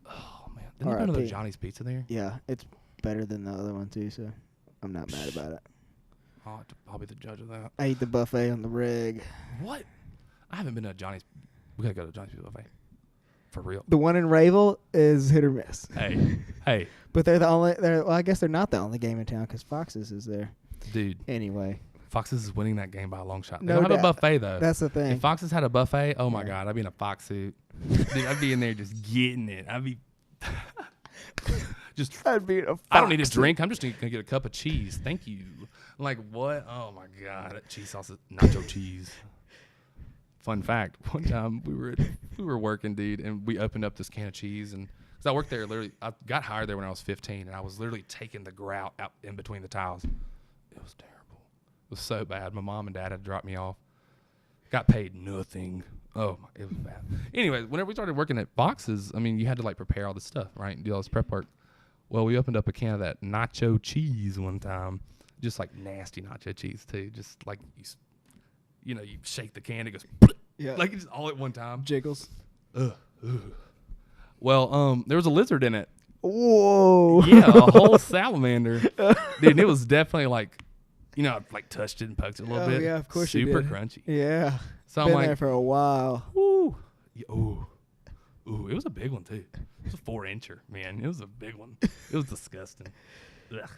Oh, man. Didn't you go to the Johnny's Pizza there? Yeah, it's better than the other one, too, so I'm not mad about it. I'll be the judge of that. I ate the buffet on the rig. What? I haven't been to Johnny's. We got to go to Johnny's Pizza buffet. For real. The one in Rayville is hit or miss. Hey. But they're the only. Well, I guess they're not the only game in town because Fox's is there. Dude. Anyway. Fox's is winning that game by a long shot. They No don't have doubt. a buffet, though. That's the thing. If Fox's had a buffet, oh, my God, I'd be in a Fox suit. Dude, I'd be in there just getting it. I'd be just. I'd be in a Fox I don't need a suit. drink. I'm just going to get a cup of cheese. Thank you. I'm like, what? Oh, my God. That cheese sauce is nacho cheese. Fun fact, one time we were working, dude, and we opened up this can of cheese, and because I worked there, literally, I got hired there when I was 15, and I was literally taking the grout out in between the tiles. It was terrible. It was so bad. My mom and dad had dropped me off. Got paid nothing. Oh, it was bad. Anyways, whenever we started working at Fox's, I mean, you had to like prepare all this stuff, right, and do all this prep work. Well, we opened up a can of that nacho cheese one time, just like nasty nacho cheese too, just like you shake the can, it goes. Yeah. Like just all at one time. Jiggles. Ugh. Well, there was a lizard in it. Whoa. Yeah, a whole salamander. Dude, and it was definitely like, I like touched it and poked it a little bit. Yeah, of course you Super did. crunchy. Yeah. So Been I'm like, there for a while. woo. Yeah, ooh. Ooh, it was a big one too. It was a 4-incher, man. It was a big one. It was disgusting. Ugh.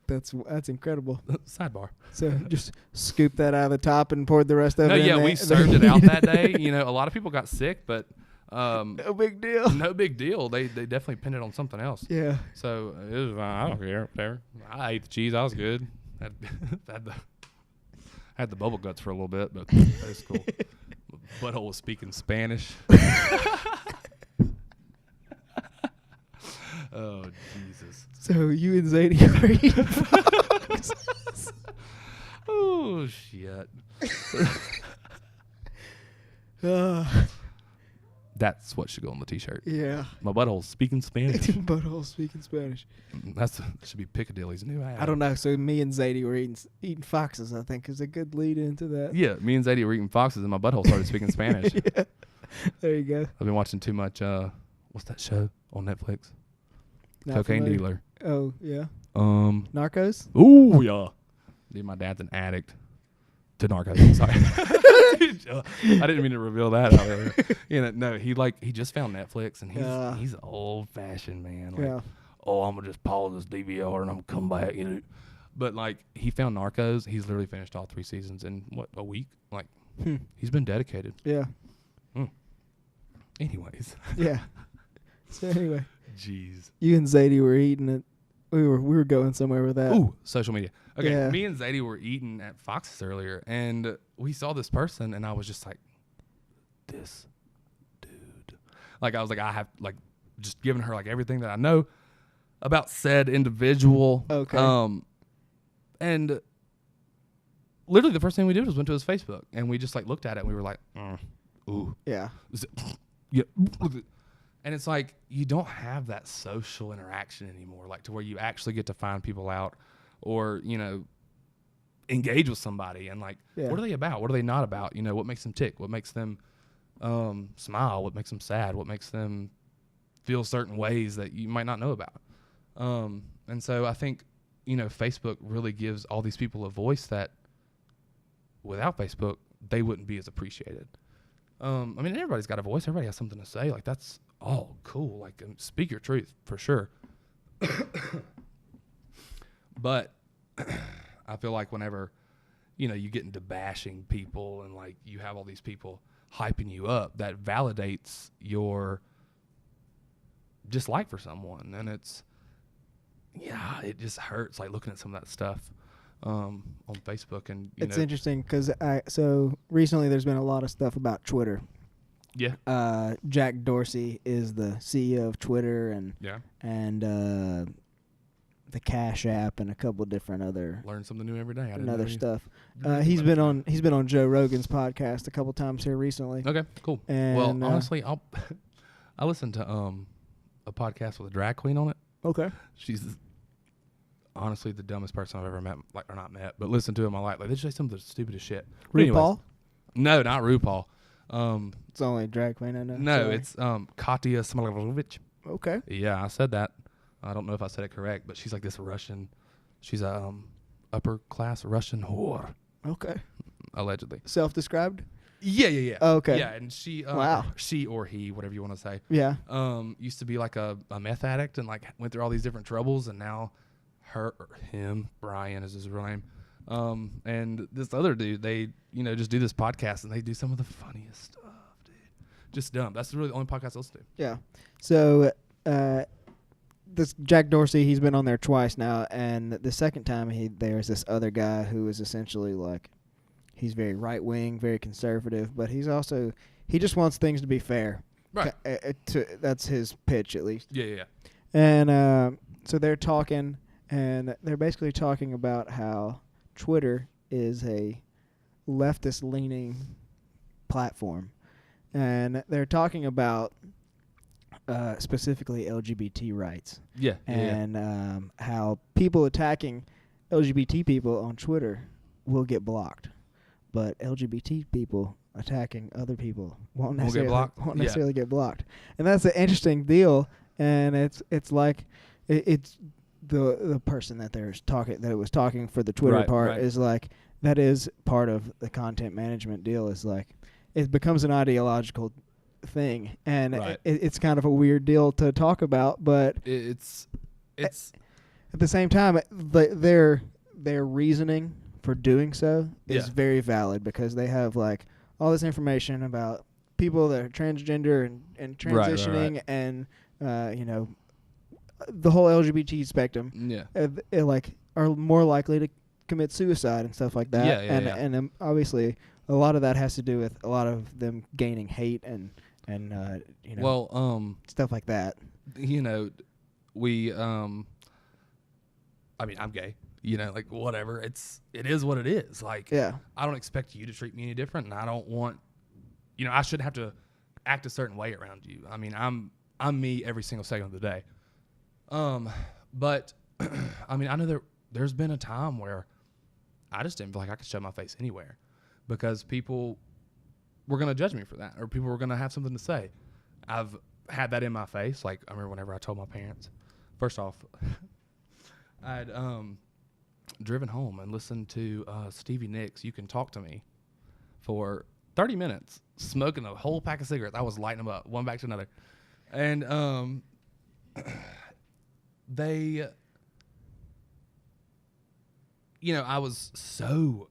That's incredible. Sidebar. So just scoop that out of the top and poured the rest of No, it in yeah, there. we served it out that day. You know, a lot of people got sick, but No big deal. no big deal. They definitely pinned it on something else. Yeah. So it was I don't care, whatever. I ate the cheese. I was good. Had the bubble guts for a little bit, but that was cool. Butthole was speaking Spanish. Oh, Jesus. So you and Zadie are eating foxes. Oh, shit. That's what should go on the T-shirt. Yeah. My butthole's speaking Spanish. Butthole speaking Spanish. That should be Piccadilly's new ad. I don't know. So me and Zadie were eating foxes, I think, is a good lead into that. Yeah, me and Zadie were eating foxes, and my butthole started speaking Spanish. Yeah. There you go. I've been watching too much, what's that show on Netflix? Not Cocaine familiar. Dealer. Oh, yeah. Narcos? Ooh, yeah. Dude, my dad's an addict to Narcos. Sorry. I didn't mean to reveal that. However. You know, no, he just found Netflix, and he's an old fashioned man. Like, Yeah. oh, I'm gonna just pause this DVR and I'm gonna come back. You know, but like he found Narcos. He's literally finished all 3 seasons in what, a week. Like he's been dedicated. Yeah. Anyways. Yeah. So anyway, Jeez. you and Zadie were eating it. We were going somewhere with that. Ooh, social media. Okay, Yeah. me and Zadie were eating at Fox's earlier, and we saw this person, and I was just like, this dude. Like, I was like, I have, like, just giving her, like, everything that I know about said individual. Okay. And literally the first thing we did was went to his Facebook, and we just, like, looked at it, and we were like, ooh. Yeah. Yeah. And it's like you don't have that social interaction anymore, like to where you actually get to find people out or, you know, engage with somebody and like, what are they about? What are they not about? You know, what makes them tick? What makes them smile? What makes them sad? What makes them feel certain ways that you might not know about? And so I think, you know, Facebook really gives all these people a voice that without Facebook, they wouldn't be as appreciated. I mean, everybody's got a voice. Everybody has something to say. Like, that's all cool. Like, speak your truth for sure. But I feel like whenever, you know, you get into bashing people and, like, you have all these people hyping you up, that validates your dislike for someone. And it's, yeah, it just hurts, like, looking at some of that stuff on Facebook. And it's interesting because so recently there's been a lot of stuff about Twitter. Yeah. Jack Dorsey is the CEO of Twitter and the Cash App and a couple different other learn something new every day. and other stuff. He's been on Joe Rogan's podcast a couple times here recently. Okay, cool. And, well, honestly, I listened to a podcast with a drag queen on it. Okay. She's honestly the dumbest person I've ever met, like, or not met, but listened to in my life. Like, they just say some of the stupidest shit. But anyways, RuPaul? No, not RuPaul. It's only a drag queen I know. No, Sorry. it's Katya Smolevich. Okay. Yeah, I said that. I don't know if I said it correct, but she's like this Russian. She's a upper class Russian whore. Okay. Allegedly. Self-described? Yeah. Okay. Yeah, and she, Wow. she or he, whatever you want to say. Yeah. Used to be like a meth addict and like went through all these different troubles, and now him, Brian is his real name, and this other dude, they, you know, just do this podcast and they do some of the funniest stuff, dude. Just dumb. That's really the only podcast I listen to. Yeah. So, this Jack Dorsey, he's been on there twice now, and the second time there's this other guy who is essentially like, he's very right wing, very conservative, but he just wants things to be fair. Right. That's his pitch, at least. Yeah. And so they're talking, and they're basically talking about how Twitter is a leftist-leaning platform, and they're talking about specifically LGBT rights. Yeah. And how people attacking LGBT people on Twitter will get blocked, but LGBT people attacking other people won't necessarily get blocked. And that's an interesting deal. And it's like it's the person that was talking for the Twitter part is like, that is part of the content management deal, is like it becomes an ideological thing, and Right. it's kind of a weird deal to talk about, but It's at the same time, their reasoning for doing so is Yeah. very valid because they have like all this information about people that are transgender and Right, right, transitioning and the whole LGBT spectrum yeah. like are more likely to commit suicide and stuff like that. Yeah, yeah, and yeah. and obviously a lot of that has to do with a lot of them gaining hate and Well, stuff like that. we I mean, I'm gay. Like whatever. It is what it is. Like Yeah. I don't expect you to treat me any different, and I don't want I shouldn't have to act a certain way around you. I mean, I'm me every single second of the day. But I mean, I know there's been a time where I just didn't feel like I could show my face anywhere because people were going to judge me for that, or people were going to have something to say. I've had that in my face. Like I remember whenever I told my parents, first off, I'd driven home and listened to Stevie Nicks' "You Can Talk to Me" for 30 minutes, smoking a whole pack of cigarettes. I was lighting them up, one back to another. And they, I was so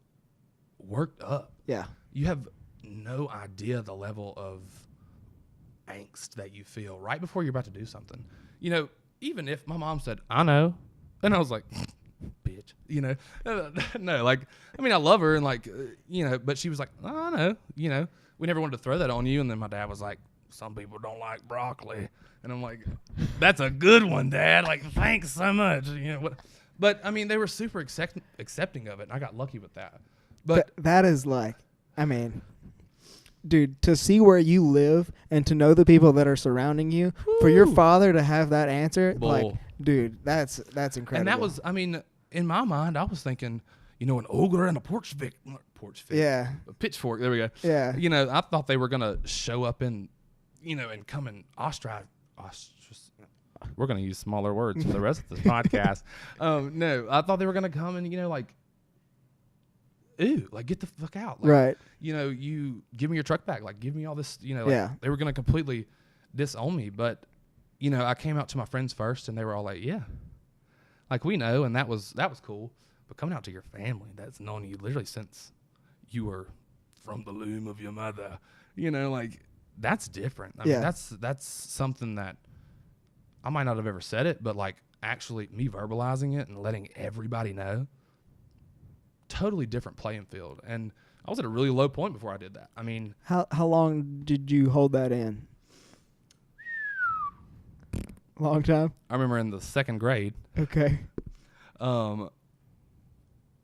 worked up. Yeah. You have no idea the level of angst that you feel right before you're about to do something. Even if my mom said, "I know," and I was like, bitch, no, like, I mean, I love her and like, but she was like, "Oh, I know, we never wanted to throw that on you." And then my dad was like, "Some people don't like broccoli." And I'm like, "That's a good one, Dad. Like, thanks so much." But I mean, they were super accepting of it. And I got lucky with that. But that is like, I mean, dude, to see where you live and to know the people that are surrounding you, for your father to have that answer, Bull. like, dude, that's incredible. And that was, I mean, in my mind, I was thinking, an ogre and a yeah, a pitchfork. There we go. Yeah. I thought they were gonna show up and come and ostracize. We're gonna use smaller words for the rest of this podcast. No, I thought they were gonna come and like, ooh, like get the fuck out. Like, right. You give me your truck back. Like, give me all this. Like, Yeah. They were gonna completely disown me, but I came out to my friends first, and they were all like, "Yeah, like we know," and that was cool. But coming out to your family that's known you literally since you were from the loom of your mother, like that's different. I mean, that's something that I might not have ever said it, but like actually me verbalizing it and letting everybody know, totally different playing field. And I was at a really low point before I did that. I mean, how long did you hold that in? Long time? I remember in the second grade, Okay. my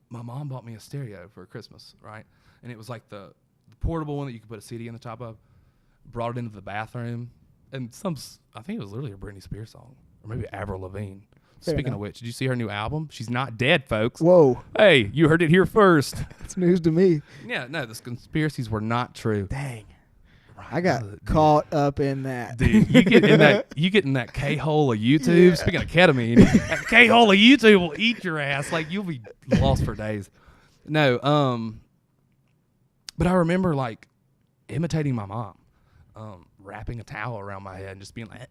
mom bought me a stereo for Christmas, right? And it was like the portable one that you could put a CD in the top of. Brought it into the bathroom, and I think it was literally a Britney Spears song, or maybe Avril Lavigne. Fair Speaking enough. of which, did you see her new album? She's not dead, folks. Whoa. Hey, you heard it here first. That's news to me. Yeah, no, the conspiracies were not true. Dang. Right, I got caught up in that. dude. You get in that K-hole of YouTube. Yeah. Speaking of ketamine, that K-hole of YouTube will eat your ass. Like, you'll be lost for days. No, but I remember like imitating my mom, wrapping a towel around my head and just being like,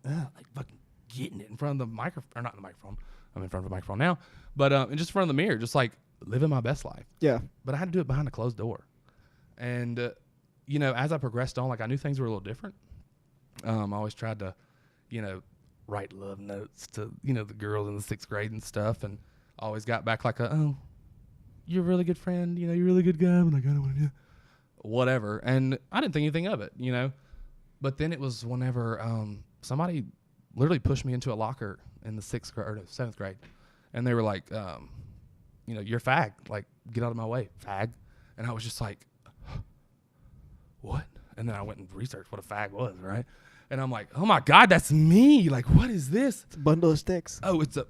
like fucking getting it in front of the microphone, or not the microphone. I'm in front of the microphone now, but and just in front of the mirror, just like living my best life. Yeah. But I had to do it behind a closed door. And, as I progressed on, like I knew things were a little different. I always tried to, write love notes to, the girls in the 6th grade and stuff. And always got back like you're a really good friend. You're a really good guy. But I kind of want to whatever. And I didn't think anything of it, But then it was whenever somebody literally pushed me into a locker in the 6th grade or 7th grade. And they were like, you're fag. Like, get out of my way, fag. And I was just like, what? And then I went and researched what a fag was, right? And I'm like, oh my God, that's me. Like, what is this? It's a bundle of sticks. Oh, it's a.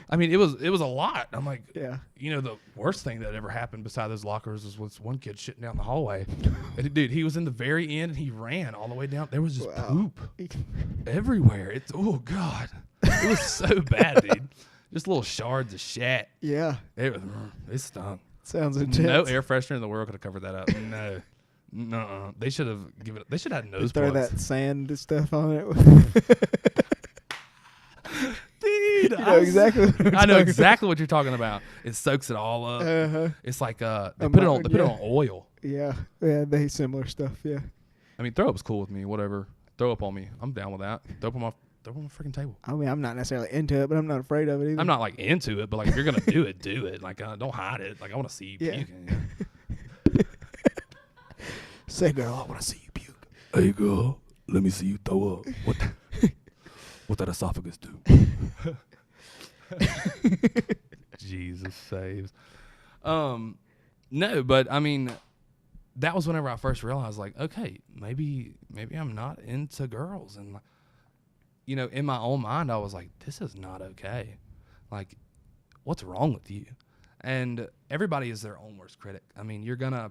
I mean, it was a lot. I'm like, Yeah. The worst thing that ever happened beside those lockers was one kid shitting down the hallway. And dude, he was in the very end and he ran all the way down. There was just poop everywhere. It's, oh God. It was so bad, dude. Just little shards of shit. Yeah. It stunk. Sounds intense. No air freshener in the world could have covered that up. No, they should have given it. They should have nose Throw plugs. that sand stuff on it. Dude, You know exactly. What I know exactly what you're talking about. It soaks it all up. Uh-huh. It's like they put it on. They put it on oil. Yeah, they similar stuff. Yeah. I mean, throw up's cool with me. Whatever, throw up on me. I'm down with that. Throw up on my freaking table. I mean, I'm not necessarily into it, but I'm not afraid of it either. I'm not like into it, but like if you're gonna do it, do it. Like don't hide it. Like I want to see you puking. Say, girl, I want to see you puke. Hey, girl, let me see you throw up. What that esophagus do? Jesus saves. No, but I mean, that was whenever I first realized, like, okay, maybe I'm not into girls, and you know, in my own mind, I was like, this is not okay. Like, what's wrong with you? And everybody is their own worst critic. I mean, you're gonna,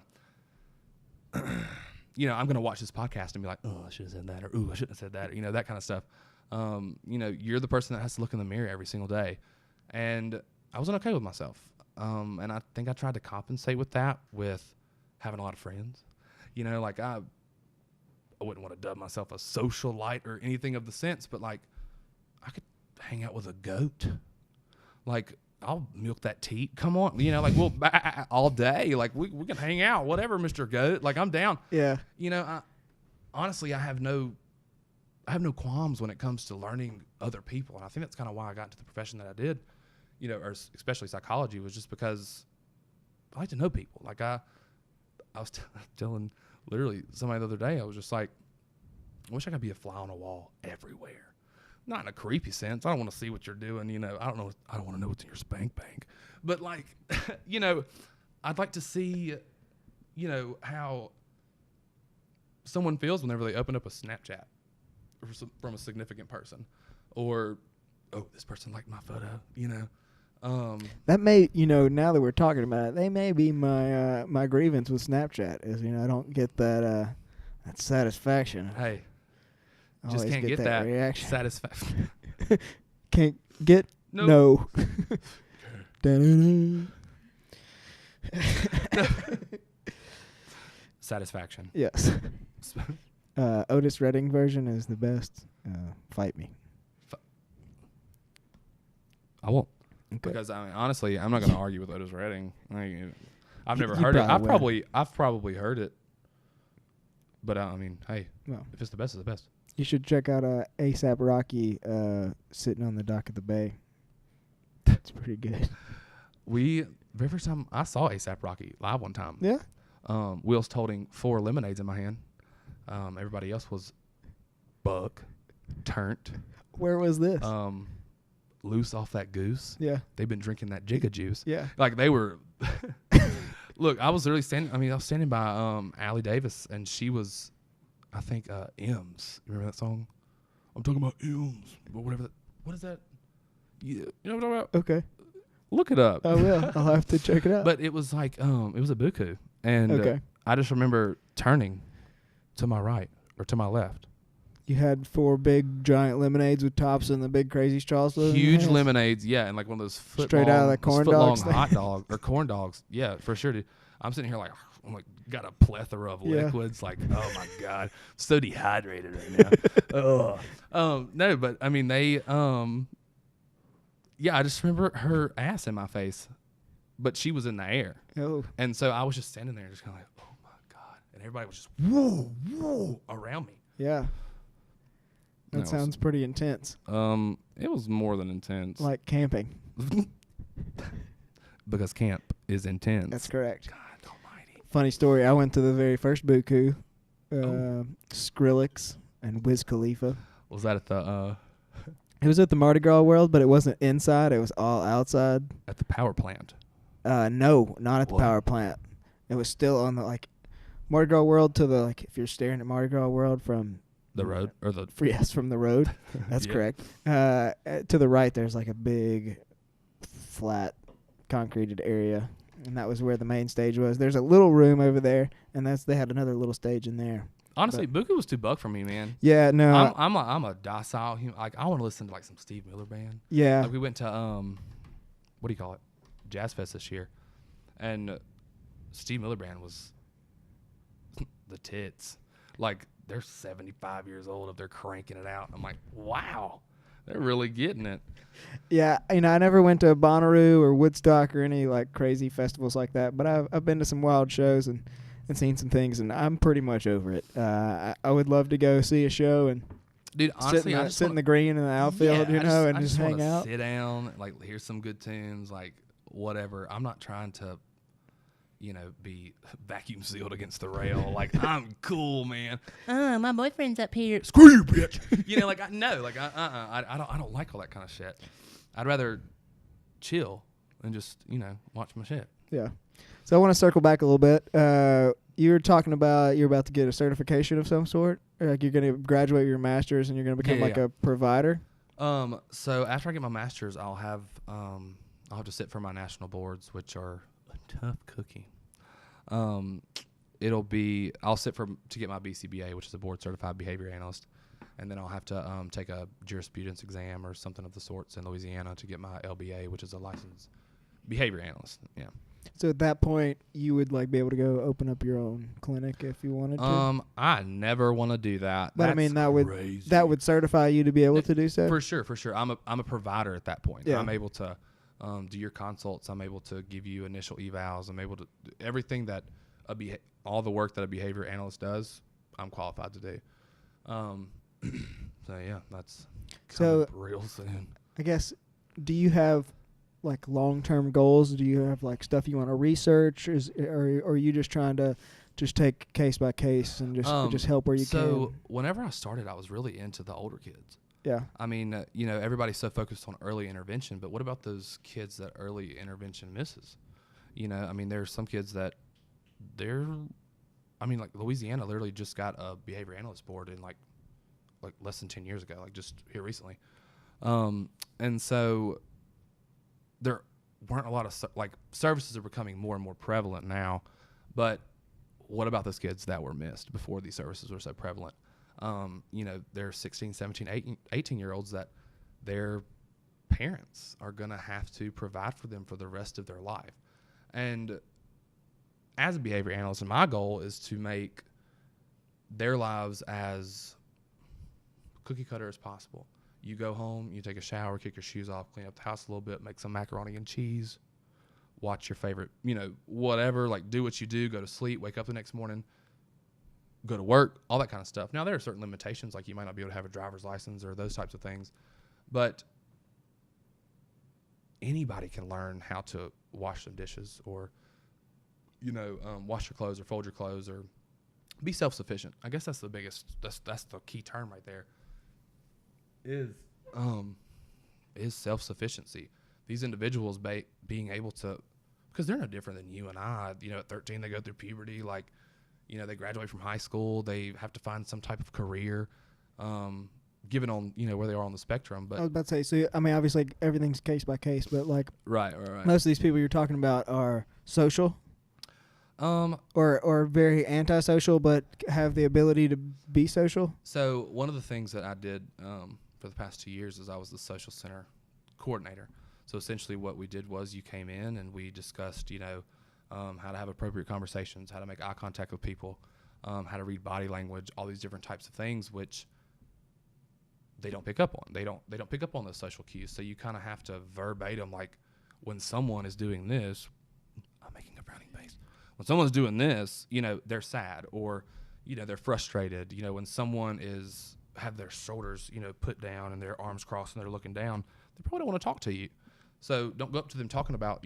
you know, I'm gonna watch this podcast and be like, oh, I should have said that, or ooh, I shouldn't have said that, or, you know, that kind of stuff. You know, you're the person that has to look in the mirror every single day. And I wasn't okay with myself. And I think I tried to compensate with that with having a lot of friends. You know, like I wouldn't want to dub myself a socialite or anything of the sense, but like I could hang out with a goat. Like I'll milk that teat. Come on. You know, like we'll all day. Like we can hang out, whatever, Mr. Goat. Like I'm down. Yeah. You know, honestly, I have no qualms when it comes to learning other people. And I think that's kind of why I got into the profession that I did, you know, or especially psychology, was just because I like to know people. Like I was telling literally somebody the other day, I was just like, I wish I could be a fly on a wall everywhere. Not in a creepy sense. I don't want to see what you're doing. You know, I don't want to know what's in your spank bank. But like, you know, I'd like to see, you know, how someone feels whenever they open up a Snapchat from a significant person, or oh, this person liked my photo, you know. That may, you know, now that we're talking about it, they may be my my grievance with Snapchat is, you know, I don't get that that satisfaction. Hey, I just always can't get that reaction. satisfaction. Can't get Nope. no. Satisfaction. Yes. Otis Redding version is the best. Fight me. I won't. Okay. Because I mean, honestly, I'm not going to argue with Otis Redding. I've never You heard it. probably I've probably heard it. But I mean, hey, Well, if it's the best, it's the best. you should check out ASAP Rocky sitting on the dock of the bay. It's pretty good. Very first time I saw ASAP Rocky live one time. Yeah. Will's holding 4 lemonades in my hand. Everybody else was buck, turnt, Where was this? loose off that goose. Yeah. They've been drinking that Jigga juice. Yeah. Like they were. Look, I was literally standing. I mean, I was standing by Allie Davis, and she was, I think, M's. You remember that song? I'm talking about M's, or whatever. What is that? You know what I'm talking about? Okay. Look it up. I will. I'll have to check it out. But it was like, it was a buku, and Okay. I just remember turning to my right or to my left. You had 4 big giant lemonades with tops and the big crazy straws. Huge lemonades, yeah, and like one of those Straight out of the corn dogs foot-long hot dog or corn dogs, yeah, for sure, dude. I'm sitting here like, I'm like, got a plethora of Yeah. liquids, like, oh my god, so dehydrated right now. No, but I mean they, yeah, I just remember her ass in my face, but she was in the air, Oh. and so I was just standing there, just kind of like, oh my god, and everybody was just whoa around me. Yeah. That sounds pretty intense. It was more than intense. Like camping. Because camp is intense. That's correct. God almighty. Funny story. I went to the very first Buku. Skrillex and Wiz Khalifa. Was that at the It was at the Mardi Gras World, but it wasn't inside. It was all outside. at the power plant? No, not at the What? power plant. It was still on the Mardi Gras World to the if you're staring at Mardi Gras World from The road or the yes, from the road. That's Yeah. correct. To the right, there's like a big, flat, concreted area, and that was where the main stage was. There's a little room over there, and they had another little stage in there. Honestly, Buku was too buck for me, man. Yeah, no, I'm a docile human. Like I want to listen to like some Steve Miller Band. yeah, Like we went to what do you call it? Jazz Fest this year, and Steve Miller Band was the tits. Like, they're 75 years old if they're cranking it out. I'm like, wow, they're really getting it. Yeah, I never went to Bonnaroo or Woodstock or any like crazy festivals like that, but I've been to some wild shows and seen some things, and I'm pretty much over it. I would love to go see a show and Dude, honestly, sit in the green in the outfield, and just hang out. Sit down, like hear some good tunes, like whatever. I'm not trying to, be vacuum sealed against the rail. Like, I'm cool, man. My boyfriend's up here. Screw you, bitch. I don't like all that kind of shit. I'd rather chill and just, watch my shit. Yeah. So I want to circle back a little bit. You were talking about you're about to get a certification of some sort. Or like you're going to graduate with your master's and you're going to become a provider. So after I get my master's, I'll have to sit for my national boards, which are a tough cookie. I'll sit to get my BCBA, which is a board certified behavior analyst, and then I'll have to take a jurisprudence exam or something of the sorts in Louisiana to get my LBA, which is a licensed behavior analyst. Yeah. So at that point, you would like be able to go open up your own clinic if you wanted to. I never want to do that. But That's that would certify you to be able to do so. For sure. I'm a provider at that point. Yeah. I'm able to do your consults. I'm able to give you initial evals. I'm able to do everything that all the work that a behavior analyst does. I'm qualified to do. So yeah, that's coming real soon. I guess. Do you have like long-term goals? Do you have like stuff you want to research? Or are you just trying to just take case by case and just help where you can? So whenever I started, I was really into the older kids. Yeah. I mean, everybody's so focused on early intervention, but what about those kids that early intervention misses? There's some kids that like Louisiana literally just got a behavior analyst board in like less than 10 years ago, like just here recently. And so there weren't a lot of services are becoming more and more prevalent now, but what about those kids that were missed before these services were so prevalent? There are 16, 17, 18-year-olds that their parents are going to have to provide for them for the rest of their life. And as a behavior analyst, my goal is to make their lives as cookie cutter as possible. You go home, you take a shower, kick your shoes off, clean up the house a little bit, make some macaroni and cheese, watch your favorite, whatever, like do what you do, go to sleep, wake up the next morning, go to work, all that kind of stuff. Now, there are certain limitations, like you might not be able to have a driver's license or those types of things, but anybody can learn how to wash some dishes or, wash your clothes or fold your clothes or be self-sufficient. I guess that's the biggest, that's the key term right there. Is self-sufficiency. These individuals being able to, because they're no different than you and I. At 13 they go through puberty. Like, they graduate from high school. They have to find some type of career, given on where they are on the spectrum. But I was about to say, so obviously everything's case by case, but like right. Most of these people you're talking about are social, or very antisocial, but have the ability to be social. So one of the things that I did for the past 2 years is I was the social center coordinator. So essentially what we did was you came in and we discussed, how to have appropriate conversations, how to make eye contact with people, how to read body language, all these different types of things, which they don't pick up on. They don't pick up on those social cues. So you kind of have to verbatim, like when someone is doing this, I'm making a frowning face. When someone's doing this, they're sad or, they're frustrated. When someone have their shoulders, put down and their arms crossed and they're looking down, they probably don't want to talk to you. So don't go up to them talking about,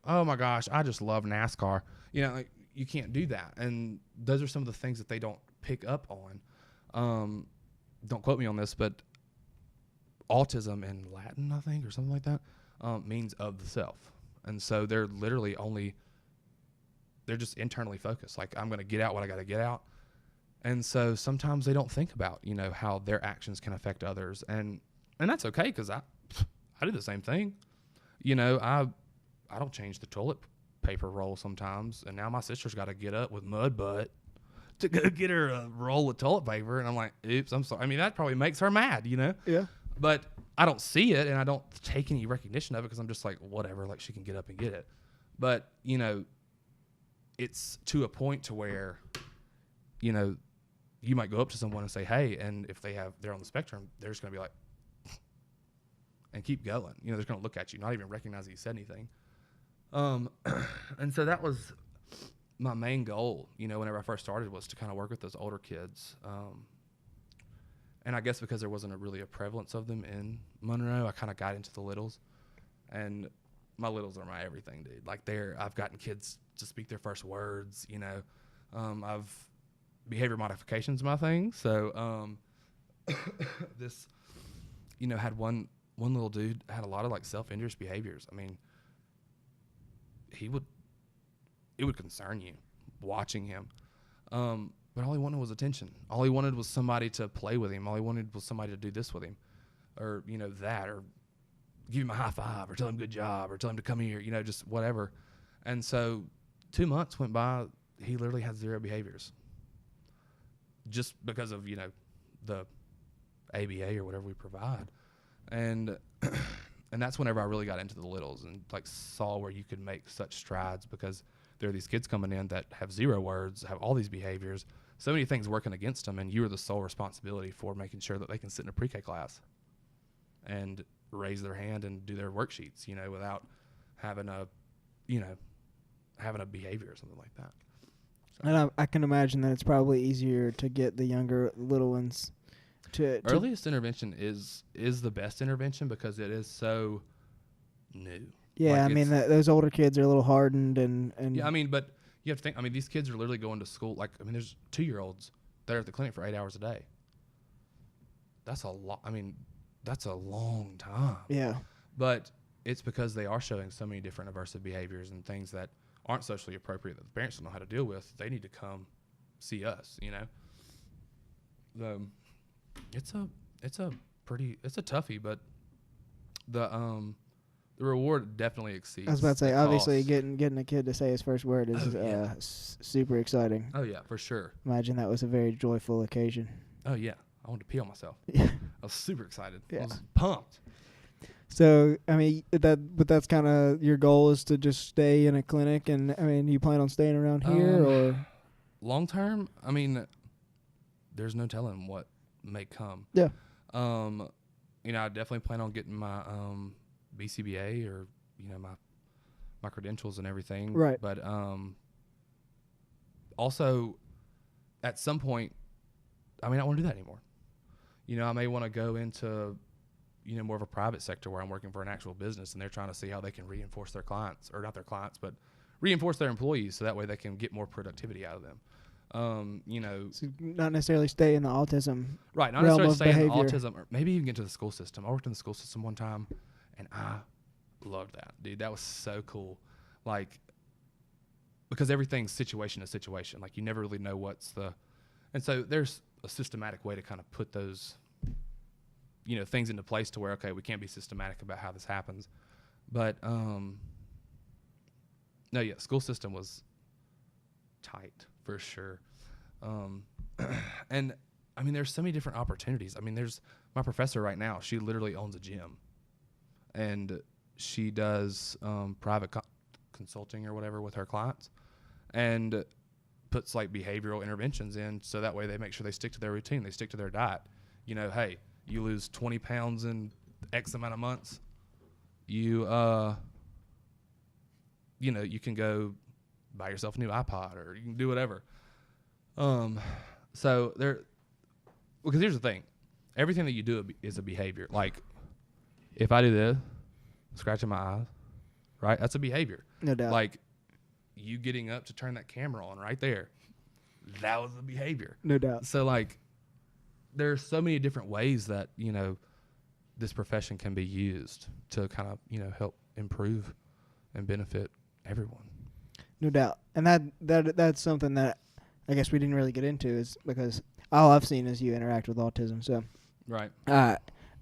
oh my gosh, I just love NASCAR. You can't do that. And those are some of the things that they don't pick up on. Don't quote me on this, but autism in Latin, I think, or something like that, means of the self. And so they're just internally focused. Like, I'm going to get out what I got to get out. And so sometimes they don't think about, how their actions can affect others. And that's okay, because I do the same thing. I don't change the toilet paper roll sometimes. And now my sister's got to get up with mud butt to go get her a roll of toilet paper. And I'm like, oops, I'm sorry. That probably makes her mad, Yeah. But I don't see it and I don't take any recognition of it because I'm just like, whatever, like she can get up and get it. But, it's to a point to where you know, you might go up to someone and say, hey, and if they're on the spectrum, they're just going to be like, and keep going. You know, they're just going to look at you, not even recognize that you said anything. And so that was my main goal, you know, whenever I first started, was to kind of work with those older kids. And I guess because there wasn't really a prevalence of them in Monroe, I kind of got into the littles. And my littles are my everything, dude. Like I've gotten kids to speak their first words, you know. Behavior modification's my thing. So this, you know, had one little dude had a lot of like self-injurious behaviors. I mean, it would concern you watching him. But all he wanted was attention. All he wanted was somebody to play with him. All he wanted was somebody to do this with him, or, you know, that, or give him a high five, or tell him good job, or tell him to come here, you know, just whatever. And so 2 months went by. He literally had 0 behaviors, just because of, you know, the ABA or whatever we provide. And and that's whenever I really got into the littles and like saw where you could make such strides, because there are these kids coming in that have 0 words, have all these behaviors, so many things working against them, and you are the sole responsibility for making sure that they can sit in a pre-K class and raise their hand and do their worksheets, you know, without having a behavior or something like that. So. And I can imagine that it's probably easier to get the younger little ones to earliest intervention is the best intervention, because it is so new. Yeah, like I mean, those older kids are a little hardened and yeah, I mean, but you have to think, I mean, these kids are literally going to school. Like, I mean, there's 2-year-olds that are at the clinic for 8 hours a day. That's a lot. I mean, that's a long time. Yeah. But it's because they are showing so many different aversive behaviors and things that aren't socially appropriate that the parents don't know how to deal with. They need to come see us, you know. It's a toughie, but the reward definitely exceeds. I was about to say, the obviously, cost. getting a kid to say his first word is super exciting. Oh yeah, for sure. Imagine that was a very joyful occasion. Oh yeah, I wanted to pee on myself. Yeah. I was super excited. Yeah. I was pumped. So, I mean, that's kind of your goal, is to just stay in a clinic, and I mean, you plan on staying around here or long term? I mean, there's no telling what may come. Yeah. You know, I definitely plan on getting my BCBA, or, you know, my credentials and everything. Right. But also at some point, I mean, I don't want to do that anymore. You know, I may want to go into, you know, more of a private sector where I'm working for an actual business, and they're trying to see how they can reinforce their clients, or not their clients, but reinforce their employees, so that way they can get more productivity out of them. You know, so not necessarily stay in the autism. Right, not realm necessarily of stay in behavior. autism, or maybe even get into the school system. I worked in the school system one time, and I loved that, dude. That was so cool. Like, because everything's situation to situation. Like, you never really know and so there's a systematic way to kind of put those, you know, things into place to where, okay, we can't be systematic about how this happens. But, no, yeah, school system was tight for sure. And I mean, there's so many different opportunities. I mean, there's my professor right now. She literally owns a gym, and she does private consulting or whatever with her clients, and puts like behavioral interventions in, so that way they make sure they stick to their routine, they stick to their diet. You know, hey, you lose 20 pounds in X amount of months, you know, you can go buy yourself a new iPod, or you can do whatever. So because here's the thing, everything that you do is a behavior. Like, if I do this, scratching my eyes, right? That's a behavior. No doubt. Like, you getting up to turn that camera on right there, that was a behavior. No doubt. So, like, there's so many different ways that, you know, this profession can be used to kind of, you know, help improve and benefit everyone. No doubt. And that's something that I guess we didn't really get into, is because all I've seen is you interact with autism. So, Right. I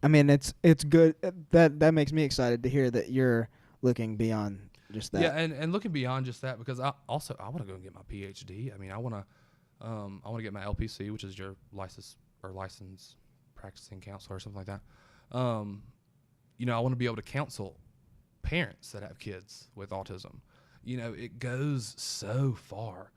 mean, it's good. That makes me excited to hear that you're looking beyond just that. Yeah, and looking beyond just that, because I want to go and get my PhD. I mean, I want to get my LPC, which is your licensed practicing counselor or something like that. You know, I want to be able to counsel parents that have kids with autism. You know, it goes so far.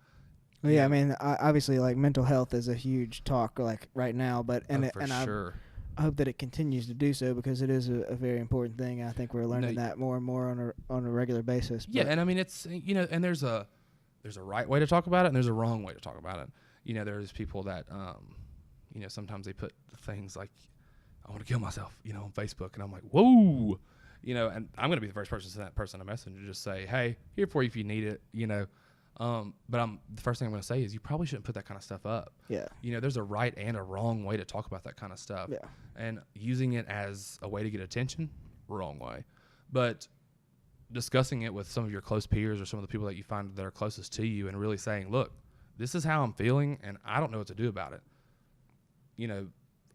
Well, yeah, I mean, obviously, like mental health is a huge talk, like right now. But for sure. I hope that it continues to do so because it is a very important thing. I think we're learning that more and more on a regular basis. Yeah, and I mean it's and there's a right way to talk about it and there's a wrong way to talk about it. There's people that sometimes they put things like I want to kill myself, on Facebook, and I'm like, whoa, and I'm gonna be the first person to send that person a message and just say, hey, here for you if you need it, But the first thing I'm going to say is you probably shouldn't put that kind of stuff up. Yeah. There's a right and a wrong way to talk about that kind of stuff. Yeah. And using it as a way to get attention, wrong way. But discussing it with some of your close peers or some of the people that you find that are closest to you and really saying, look, this is how I'm feeling and I don't know what to do about it.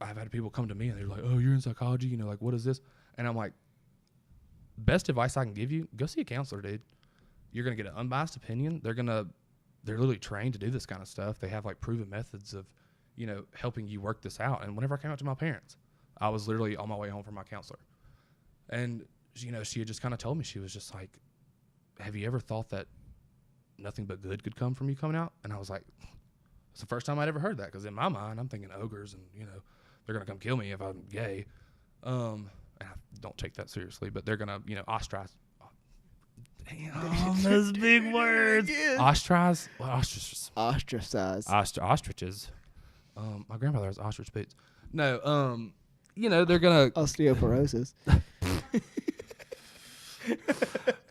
I've had people come to me and they're like, oh, you're in psychology, like, what is this? And I'm like, best advice I can give you, go see a counselor, dude. You're going to get an unbiased opinion. They're literally trained to do this kind of stuff. They have like proven methods of, helping you work this out. And whenever I came out to my parents, I was literally on my way home from my counselor. And, she had just kind of told me, she was just like, have you ever thought that nothing but good could come from you coming out? And I was like, it's the first time I'd ever heard that. Because in my mind, I'm thinking ogres and, they're going to come kill me if I'm gay. And I don't take that seriously, but they're going to, ostracize. Damn, those big words. Ostracize? What Ostracize. Ostriches. My grandfather has ostrich boots. No, they're going to... Osteoporosis.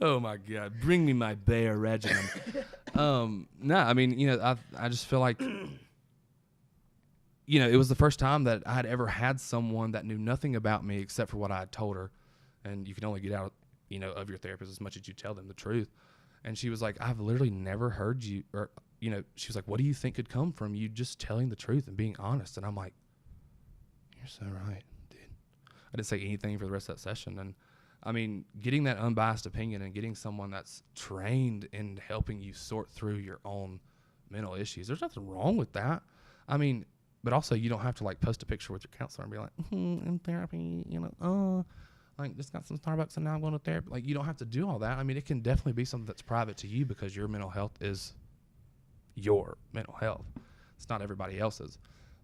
Oh, my God. Bring me my bear regimen. No, I mean, I just feel like... it was the first time that I had ever had someone that knew nothing about me except for what I had told her. And you can only get out, of your therapist as much as you tell them the truth. And she was like, I've literally never heard you, or, she was like, what do you think could come from you just telling the truth and being honest? And I'm like, you're so right, dude. I didn't say anything for the rest of that session. And I mean, getting that unbiased opinion and getting someone that's trained in helping you sort through your own mental issues, there's nothing wrong with that. I mean, but also you don't have to like post a picture with your counselor and be like, in therapy, like just got some Starbucks and now I'm going to therapy. Like you don't have to do all that. I mean, it can definitely be something that's private to you because your mental health is your mental health. It's not everybody else's.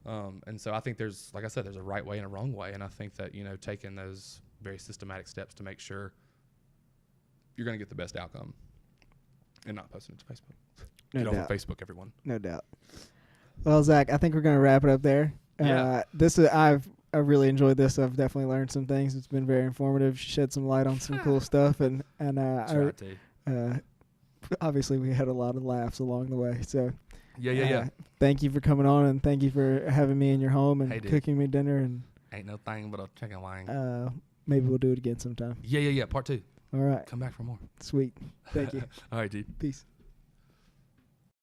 And so I think there's, like I said, there's a right way and a wrong way. And I think that, taking those very systematic steps to make sure you're going to get the best outcome and not posting it to Facebook. Get off of Facebook, everyone. No doubt. Well, Zach, I think we're going to wrap it up there. Yeah. I really enjoyed this. I've definitely learned some things. It's been very informative. Shed some light on some cool stuff, and obviously we had a lot of laughs along the way. So yeah. Thank you for coming on, and thank you for having me in your home and cooking me dinner. And ain't no thing but a chicken wing. Maybe we'll do it again sometime. Yeah. Part 2. All right. Come back for more. Sweet. Thank you. All right, dude. Peace.